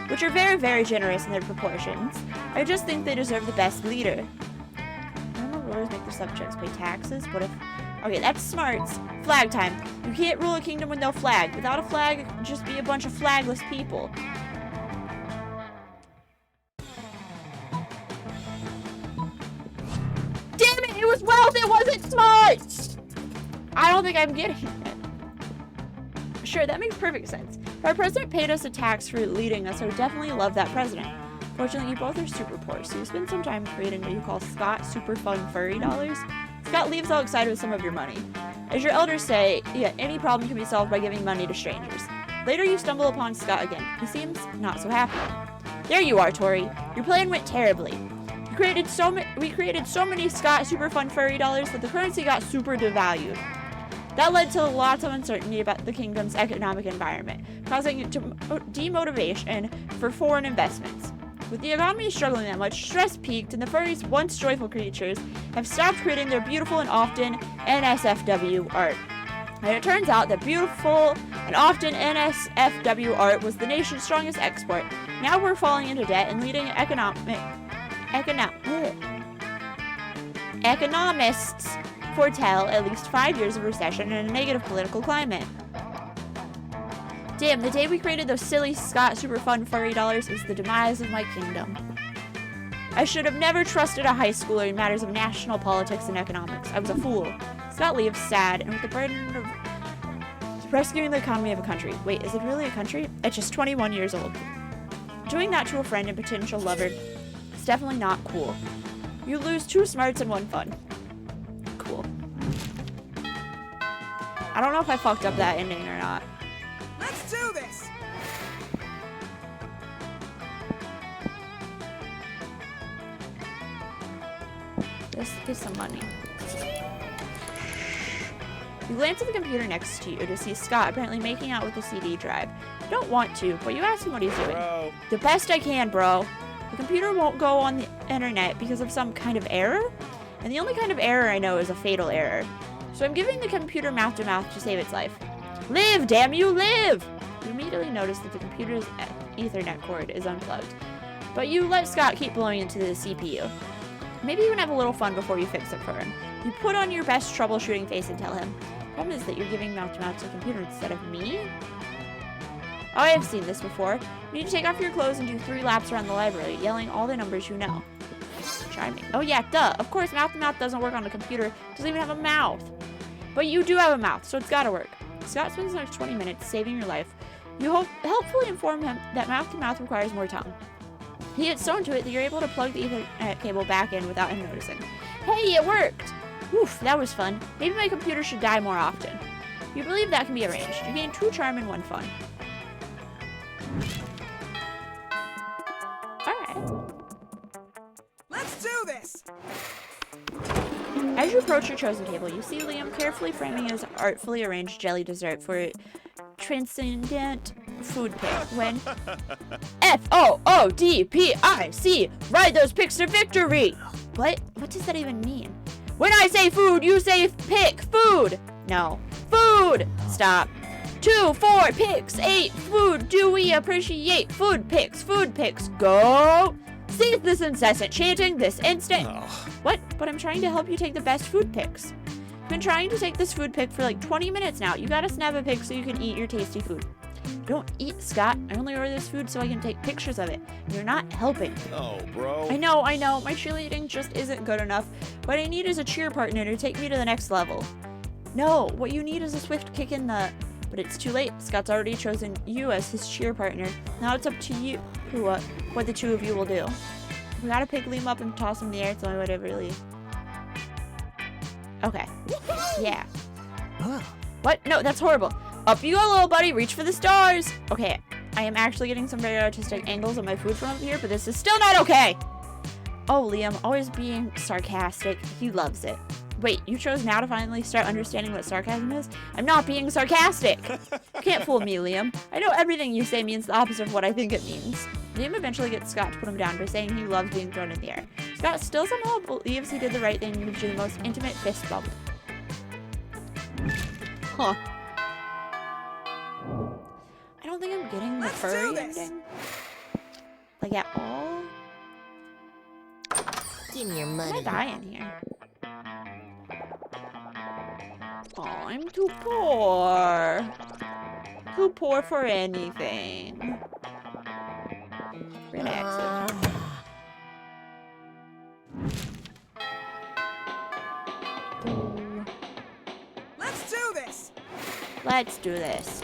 which are very, very generous in their proportions. I just think they deserve the best leader. Normal rulers make their subjects pay taxes, but if... Okay, that's smarts. Flag time. You can't rule a kingdom with no flag. Without a flag, it would just be a bunch of flagless people. Damn it! It was wealth! It wasn't smarts! I don't think I'm getting it. Sure, that makes perfect sense. If our president paid us a tax for leading us, I would definitely love that president. Fortunately, you both are super poor, so you spend some time creating what you call Scott Super Fun Furry Dollars. Scott leaves all excited with some of your money. As your elders say, yeah, any problem can be solved by giving money to strangers. Later, you stumble upon Scott again. He seems not so happy. There you are, Tori. Your plan went terribly. We created so many Scott Super Fun Furry Dollars that the currency got super devalued. That led to lots of uncertainty about the kingdom's economic environment, causing demotivation for foreign investments. With the economy struggling that much, stress peaked, and the furries, once joyful creatures, have stopped creating their beautiful and often NSFW art. And it turns out that beautiful and often NSFW art was the nation's strongest export. Now we're falling into debt and leading economists foretell at least 5 years of recession and a negative political climate. Damn, the day we created those silly Scott super fun furry dollars is the demise of my kingdom. I should have never trusted a high schooler in matters of national politics and economics. I was a fool. Scott leaves sad and with the burden of rescuing the economy of a country. Wait, is it really a country? It's just 21 years old. Doing that to a friend and potential lover is definitely not cool. You lose 2 smarts and 1 fun. Cool. I don't know if I fucked up that ending or not. Let's do this. Let's get some money. You glance at the computer next to you to see Scott apparently making out with the CD drive. You don't want to, but you ask him what he's doing. Bro. The best I can, bro. The computer won't go on the internet because of some kind of error, and the only kind of error I know is a fatal error. So I'm giving the computer mouth-to-mouth to save its life. Live, damn you, live! You immediately notice that the computer's Ethernet cord is unplugged, but you let Scott keep blowing into the CPU. Maybe you can have a little fun before you fix it for him. You put on your best troubleshooting face and tell him. The problem is that you're giving mouth-to-mouth to the computer instead of me? Oh, I have seen this before. You need to take off your clothes and do 3 laps around the library, yelling all the numbers you know. Charming. Oh yeah, duh. Of course, mouth-to-mouth doesn't work on a computer. It doesn't even have a mouth. But you do have a mouth, so it's gotta work. Scott spends the next 20 minutes saving your life. You helpfully inform him that mouth-to-mouth requires more tongue. He gets so into it that you're able to plug the Ethernet cable back in without him noticing. Hey, it worked! Oof, that was fun. Maybe my computer should die more often. You believe that can be arranged. You gain 2 charm and 1 fun. Alright. Let's do this. As you approach your chosen table, you see Liam carefully framing his artfully arranged jelly dessert for a transcendent food pick when FOODPIC, ride those picks to victory! What does that even mean? When I say food, you say pick, food! No. Food! Stop. 2, 4, picks, 8, food, do we appreciate food picks, go! Cease this incessant chanting this instant. Oh. What? But I'm trying to help you take the best food picks. I've been trying to take this food pick for like 20 minutes now. You gotta snap a pic so you can eat your tasty food. Don't eat, Scott. I only order this food so I can take pictures of it. You're not helping. Oh, bro. I know. My cheerleading just isn't good enough. What I need is a cheer partner to take me to the next level. No, what you need is a swift kick in the... But it's too late. Scott's already chosen you as his cheer partner. Now it's up to you what the 2 of you will do. We gotta pick Liam up and toss him in the air. It's the only way to really... Okay. Yeah. What? No, that's horrible. Up you go, little buddy. Reach for the stars. Okay. I am actually getting some very artistic angles of my food from up here, but this is still not okay. Oh, Liam, always being sarcastic. He loves it. Wait, you chose now to finally start understanding what sarcasm is? I'm not being sarcastic. You can't fool me, Liam. I know everything you say means the opposite of what I think it means. Liam eventually gets Scott to put him down by saying he loves being thrown in the air. Scott still somehow believes he did the right thing and gives you the most intimate fist bump. Huh. I don't think I'm getting the Let's furry do this. ending. Like at all? Give me your Am I money. dying here? Oh, I'm too poor. Too poor for anything. We're gonna exit. Ooh. Let's do this. Let's do this.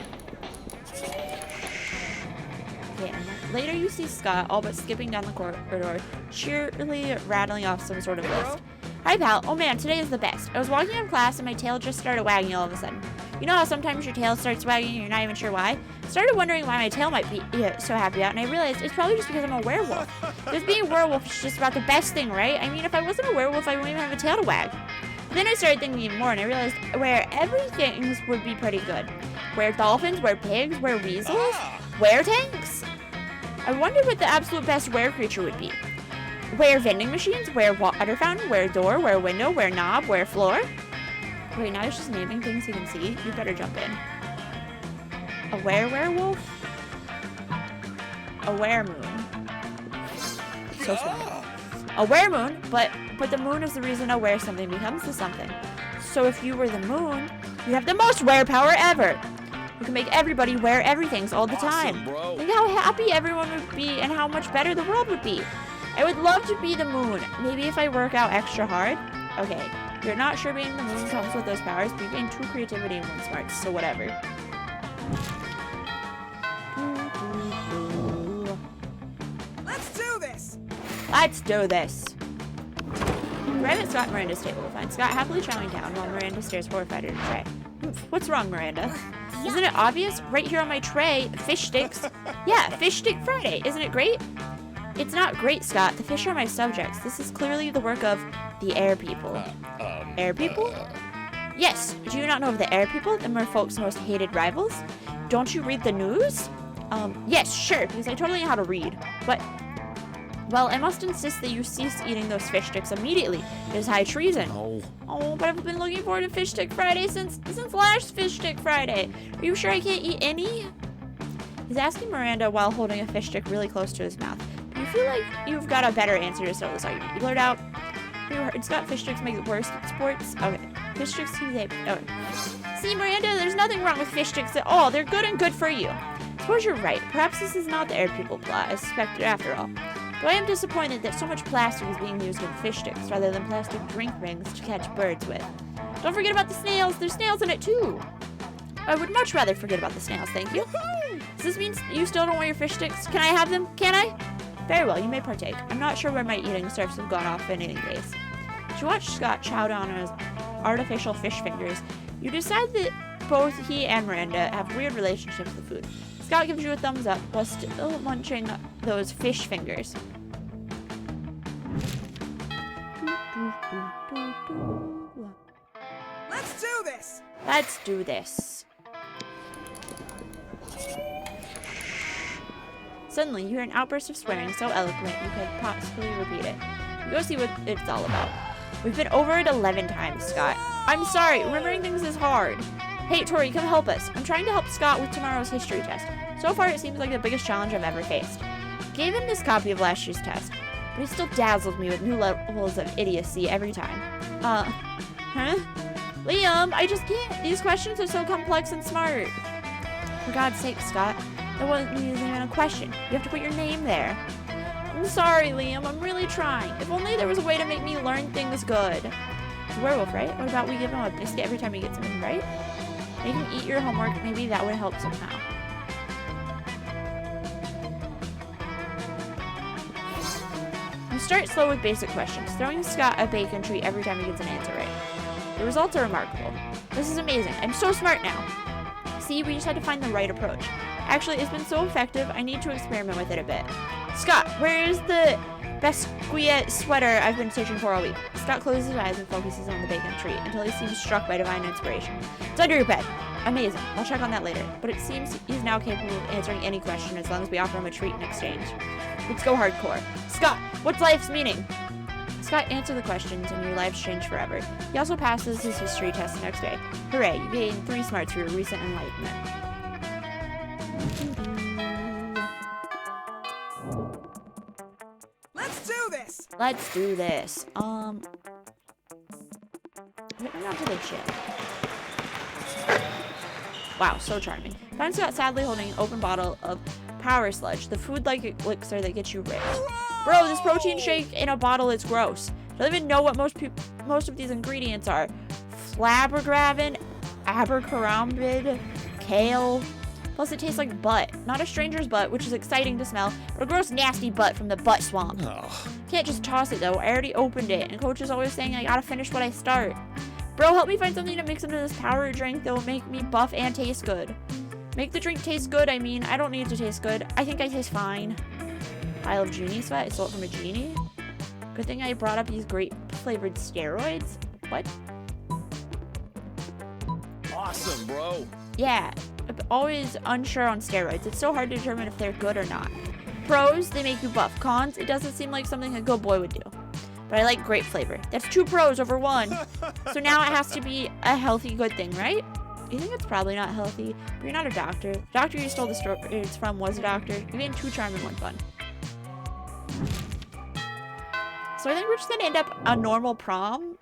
Okay, and later you see Scott all but skipping down the corridor, cheerily rattling off some sort of list. Hi, pal. Oh man, today is the best. I was walking in class and my tail just started wagging all of a sudden. You know how sometimes your tail starts wagging and you're not even sure why? I started wondering why my tail might be so happy out, and I realized it's probably just because I'm a werewolf. Because being a werewolf is just about the best thing, right? I mean, if I wasn't a werewolf, I wouldn't even have a tail to wag. But then I started thinking even more, and I realized where everything would be pretty good. Where dolphins, where pigs, where weasels, where tanks. I wondered what the absolute best were creature would be. Where vending machines, where water fountain, where door, where window, where knob, where floor. Wait, now it's just naming things you can see. You better jump in. A werewolf? A weremoon. So small. A weremoon, but the moon is the reason a were something becomes the something. So if you were the moon, you have the most were power ever. We can make everybody wear everything's all the time. Bro. Think how happy everyone would be and how much better the world would be. I would love to be the moon. Maybe if I work out extra hard. Okay, you're not sure being the moon comes with those powers, but you gain 2 creativity and 1 smarts, so whatever. Let's do this. Let's do this. Arrive at Scott and Miranda's table. We find Scott happily chowing down while Miranda stares horrified at her tray. What's wrong, Miranda? Isn't it obvious? Right here on my tray, fish sticks. Yeah, Fish Stick Friday. Isn't it great? It's not great, Scott. The fish are my subjects. This is clearly the work of the air people. Air people? Yes. Do you not know of the air people, the merfolk's most hated rivals? Don't you read the news? Yes, sure, because I totally know how to read. But, well, I must insist that you cease eating those fish sticks immediately. It is high treason. Oh, but I've been looking forward to Fish Stick Friday since last Fish Stick Friday. Are you sure I can't eat any? He's asking Miranda while holding a fish stick really close to his mouth. Do you feel like you've got a better answer to settle this argument? You blurt out, "You heard Scott, fish sticks make it worse at sports." Okay, fish sticks okay. See, Miranda, there's nothing wrong with fish sticks at all. They're good and good for you. Suppose you're right. Perhaps this is not the air people plot I suspected after all. Though I am disappointed that so much plastic is being used in fish sticks rather than plastic drink rings to catch birds with. Don't forget about the snails. There's snails in it too. I would much rather forget about the snails, thank you. Does this mean you still don't want your fish sticks? Can I have them? Can I? Very well, you may partake. I'm not sure where my eating starts have gone off in any case. As you watch Scott chow down on his artificial fish fingers, you decide that both he and Miranda have weird relationships with food. Scott gives you a thumbs up while still munching those fish fingers. Let's do this. Let's do this. Suddenly, you hear an outburst of swearing so eloquent you could possibly repeat it. You go see what it's all about. We've been over it 11 times, Scott. I'm sorry, remembering things is hard. Hey, Tori, come help us. I'm trying to help Scott with tomorrow's history test. So far, it seems like the biggest challenge I've ever faced. Gave him this copy of last year's test, but he still dazzles me with new levels of idiocy every time. Huh? Liam, I just can't. These questions are so complex and smart. For God's sake, Scott, that wasn't even a question. You have to put your name there. I'm sorry, Liam. I'm really trying. If only there was a way to make me learn things good. He's a werewolf, right? What about we give him a biscuit every time he gets something right? Make him eat your homework. Maybe that would help somehow. You start slow with basic questions, throwing Scott a bacon treat every time he gets an answer right. The results are remarkable. This is amazing. I'm so smart now. See, we just had to find the right approach. Actually, it's been so effective, I need to experiment with it a bit. Scott, where is the Basquiat sweater I've been searching for all week? Scott closes his eyes and focuses on the bacon treat until he seems struck by divine inspiration. It's under your bed. Amazing. I'll check on that later. But it seems he's now capable of answering any question as long as we offer him a treat in exchange. Let's go hardcore. Scott, what's life's meaning? Scott answers the questions and your lives change forever. He also passes his history test the next day. Hooray, you gain 3 smarts for your recent enlightenment. Let's do this. Let's do this. Written out to the gym. Wow, so charming. Find Scott sadly holding an open bottle of Power Sludge, the food-like elixir that gets you rich. Bro, this protein shake in a bottle is gross. Don't even know what most of these ingredients are. Flabbergraven, abercrombid, kale. Plus, it tastes like butt. Not a stranger's butt, which is exciting to smell, but a gross, nasty butt from the butt swamp. Oh. Can't just toss it, though. I already opened it, and Coach is always saying I gotta finish what I start. Bro, help me find something to mix into this power drink that will make me buff and taste good. Make the drink taste good, I mean. I don't need it to taste good. I think I taste fine. Pile of genie sweat. I stole it from a genie. Good thing I brought up these grape-flavored steroids. What? Awesome, bro. Yeah, I'm always unsure on steroids. It's so hard to determine if they're good or not. Pros, they make you buff. Cons, it doesn't seem like something a good boy would do. But I like grape flavor. That's 2 pros over 1. So now it has to be a healthy good thing, right? You think it's probably not healthy, but you're not a doctor. The doctor you stole the steroids from was a doctor. You gained 2 charm and 1 fun. So I think we're just gonna end up a normal prom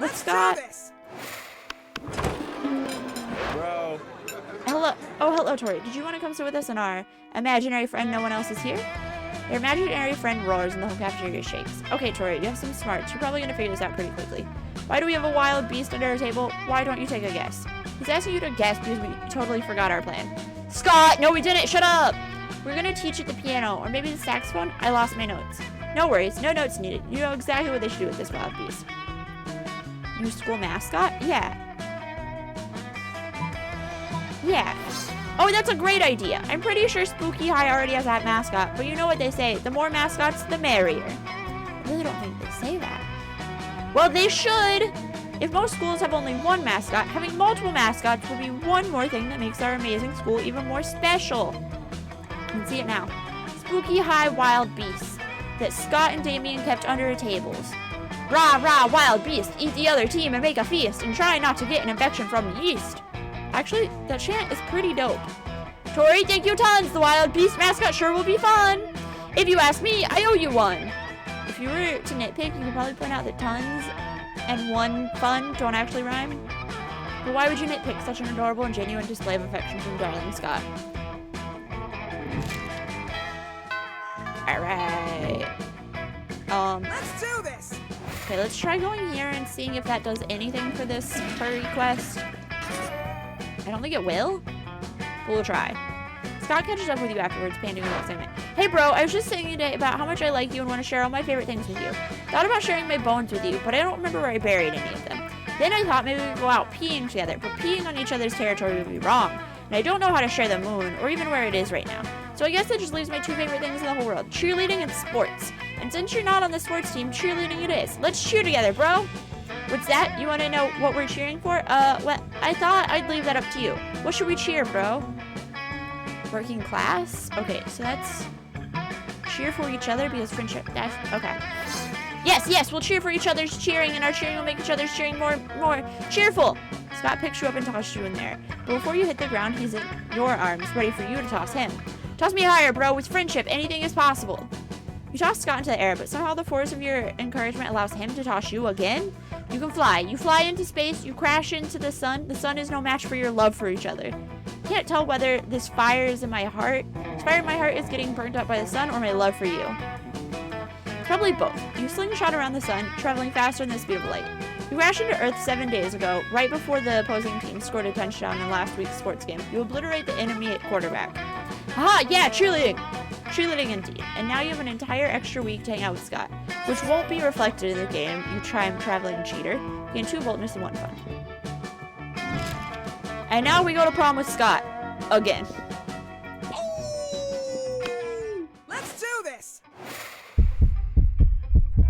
with Let's Scott. do this. Bro. Hello. Oh, hello, Tori. Did you want to come sit with us and our imaginary friend no one else is here? Your imaginary friend roars and the whole cafeteria shakes. Okay, Tori, you have some smarts. You're probably going to figure this out pretty quickly. Why do we have a wild beast under our table? Why don't you take a guess? He's asking you to guess because we totally forgot our plan. Scott! No, we didn't! Shut up! We're going to teach it the piano, or maybe the saxophone? I lost my notes. No worries. No notes needed. You know exactly what they should do with this wild beast. New school mascot? Yeah. Yeah. Oh, that's a great idea. I'm pretty sure Spooky High already has that mascot, but you know what they say, the more mascots, the merrier. I really don't think they say that. Well, they should! If most schools have only one mascot, having multiple mascots will be one more thing that makes our amazing school even more special. You can see it now. Spooky High Wild Beasts that Scott and Damien kept under tables. Rah, rah, wild beast, eat the other team and make a feast, and try not to get an infection from the yeast. Actually, that chant is pretty dope. Tori, thank you tons. The wild beast mascot sure will be fun. If you ask me, I owe you one. If you were to nitpick, you could probably point out that tons and one fun don't actually rhyme. But why would you nitpick such an adorable and genuine display of affection from darling Scott? Alright. Let's do this. Okay, let's try going here and seeing if that does anything for this furry quest. I don't think it will, but we'll try. Scott catches up with you afterwards, panting with excitement. Hey bro, I was just saying today about how much I like you and want to share all my favorite things with you. Thought about sharing my bones with you, but I don't remember where I buried any of them. Then I thought maybe we could go out peeing together, but peeing on each other's territory would be wrong. And I don't know how to share the moon, or even where it is right now. So I guess that just leaves my two favorite things in the whole world, cheerleading and sports. And since you're not on the sports team, cheerleading it is. Let's cheer together, bro. What's that? You want to know what we're cheering for? Well, I thought I'd leave that up to you. What should we cheer, bro? Working class? Okay, so that's cheer for each other because friendship. That's okay. Yes, we'll cheer for each other's cheering, and our cheering will make each other's cheering more cheerful. Scott picks you up and tosses you in there. But before you hit the ground, he's in your arms, ready for you to toss him. Toss me higher, bro. With friendship, anything is possible. You toss Scott into the air, but somehow the force of your encouragement allows him to toss you again. You can fly. You fly into space. You crash into the sun. The sun is no match for your love for each other. Can't tell whether this fire is in my heart. This fire in my heart is getting burnt up by the sun or my love for you. Probably both. You slingshot around the sun, traveling faster than the speed of light. You crashed into Earth 7 days ago, right before the opposing team scored a touchdown in last week's sports game. You obliterate the enemy at quarterback. Haha, yeah, cheerleading! Cheerleading indeed. And now you have an entire extra week to hang out with Scott, which won't be reflected in the game, you traveling cheater. You gain 2 boldness and 1 fun. And now we go to prom with Scott. Again. Let's do this.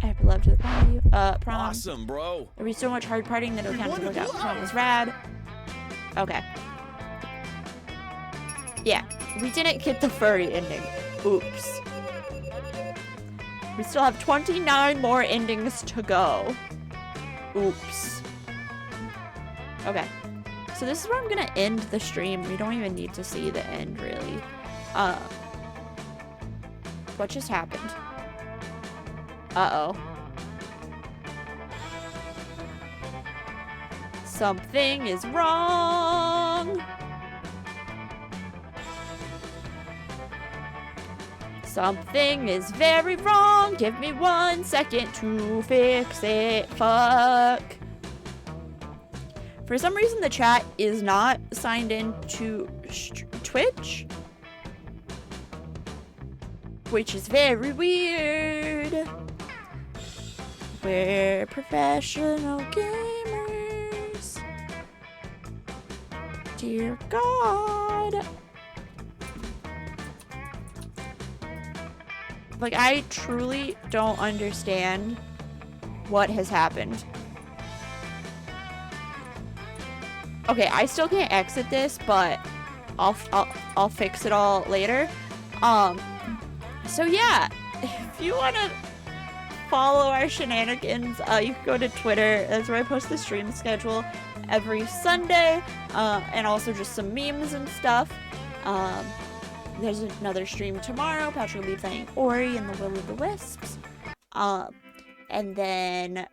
I have to love to the prom with you. Prom. Awesome, bro. There'll be so much hard partying that it'll count to look out. Prom was rad. Okay. Yeah. We didn't get the furry ending. Oops. We still have 29 more endings to go. Oops. Okay. So this is where I'm gonna end the stream. We don't even need to see the end, really. What just happened? Uh-oh. Something is wrong. Something is very wrong. Give me 1 second to fix it. Fuck. For some reason, the chat is not signed in to Twitch, which is very weird. We're professional gamers. Dear God. Like, I truly don't understand what has happened. Okay, I still can't exit this, but I'll fix it all later. So yeah, if you want to follow our shenanigans, you can go to Twitter. That's where I post the stream schedule every Sunday, and also just some memes and stuff. There's another stream tomorrow. Patrick will be playing Ori and the Will of the Wisps. And then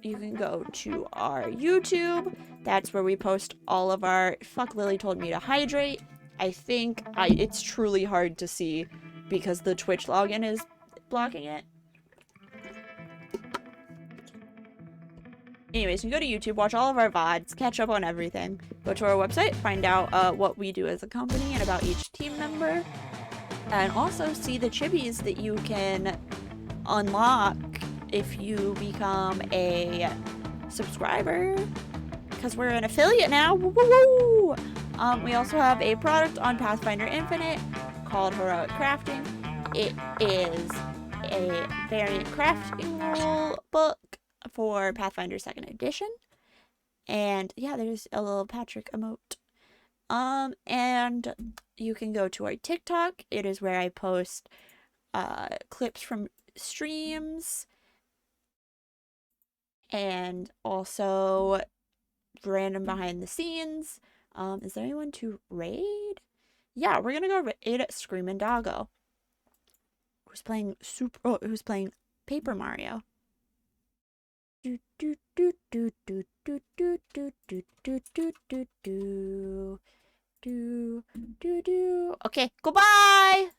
you can go to our YouTube. That's where we post all of our Fuck Lily Told Me to Hydrate. I think it's truly hard to see because the Twitch login is blocking it. Anyways, you can go to YouTube, watch all of our VODs, catch up on everything. Go to our website, find out what we do as a company and about each team member. And also see the chibis that you can unlock if you become a subscriber. Because we're an affiliate now. Woo-woo-woo! We also have a product on Pathfinder Infinite called Heroic Crafting. It is a variant crafting rule book for Pathfinder 2nd edition. And yeah, there's a little Patrick emote. And you can go to our TikTok. It is where I post clips from streams and also random behind the scenes. Is there anyone to raid? Yeah, we're gonna go raid at Screamin' Doggo, who's playing who's playing Paper Mario. Do do do do do do do do do do do do do do do do. Okay, goodbye.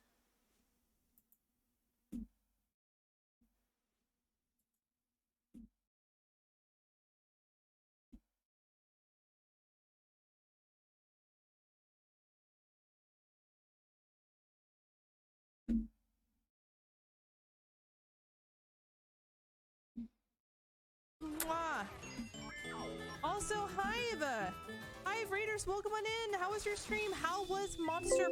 Mwah. Also, Hive! Hive Raiders, welcome on in! How was your stream? How was Monster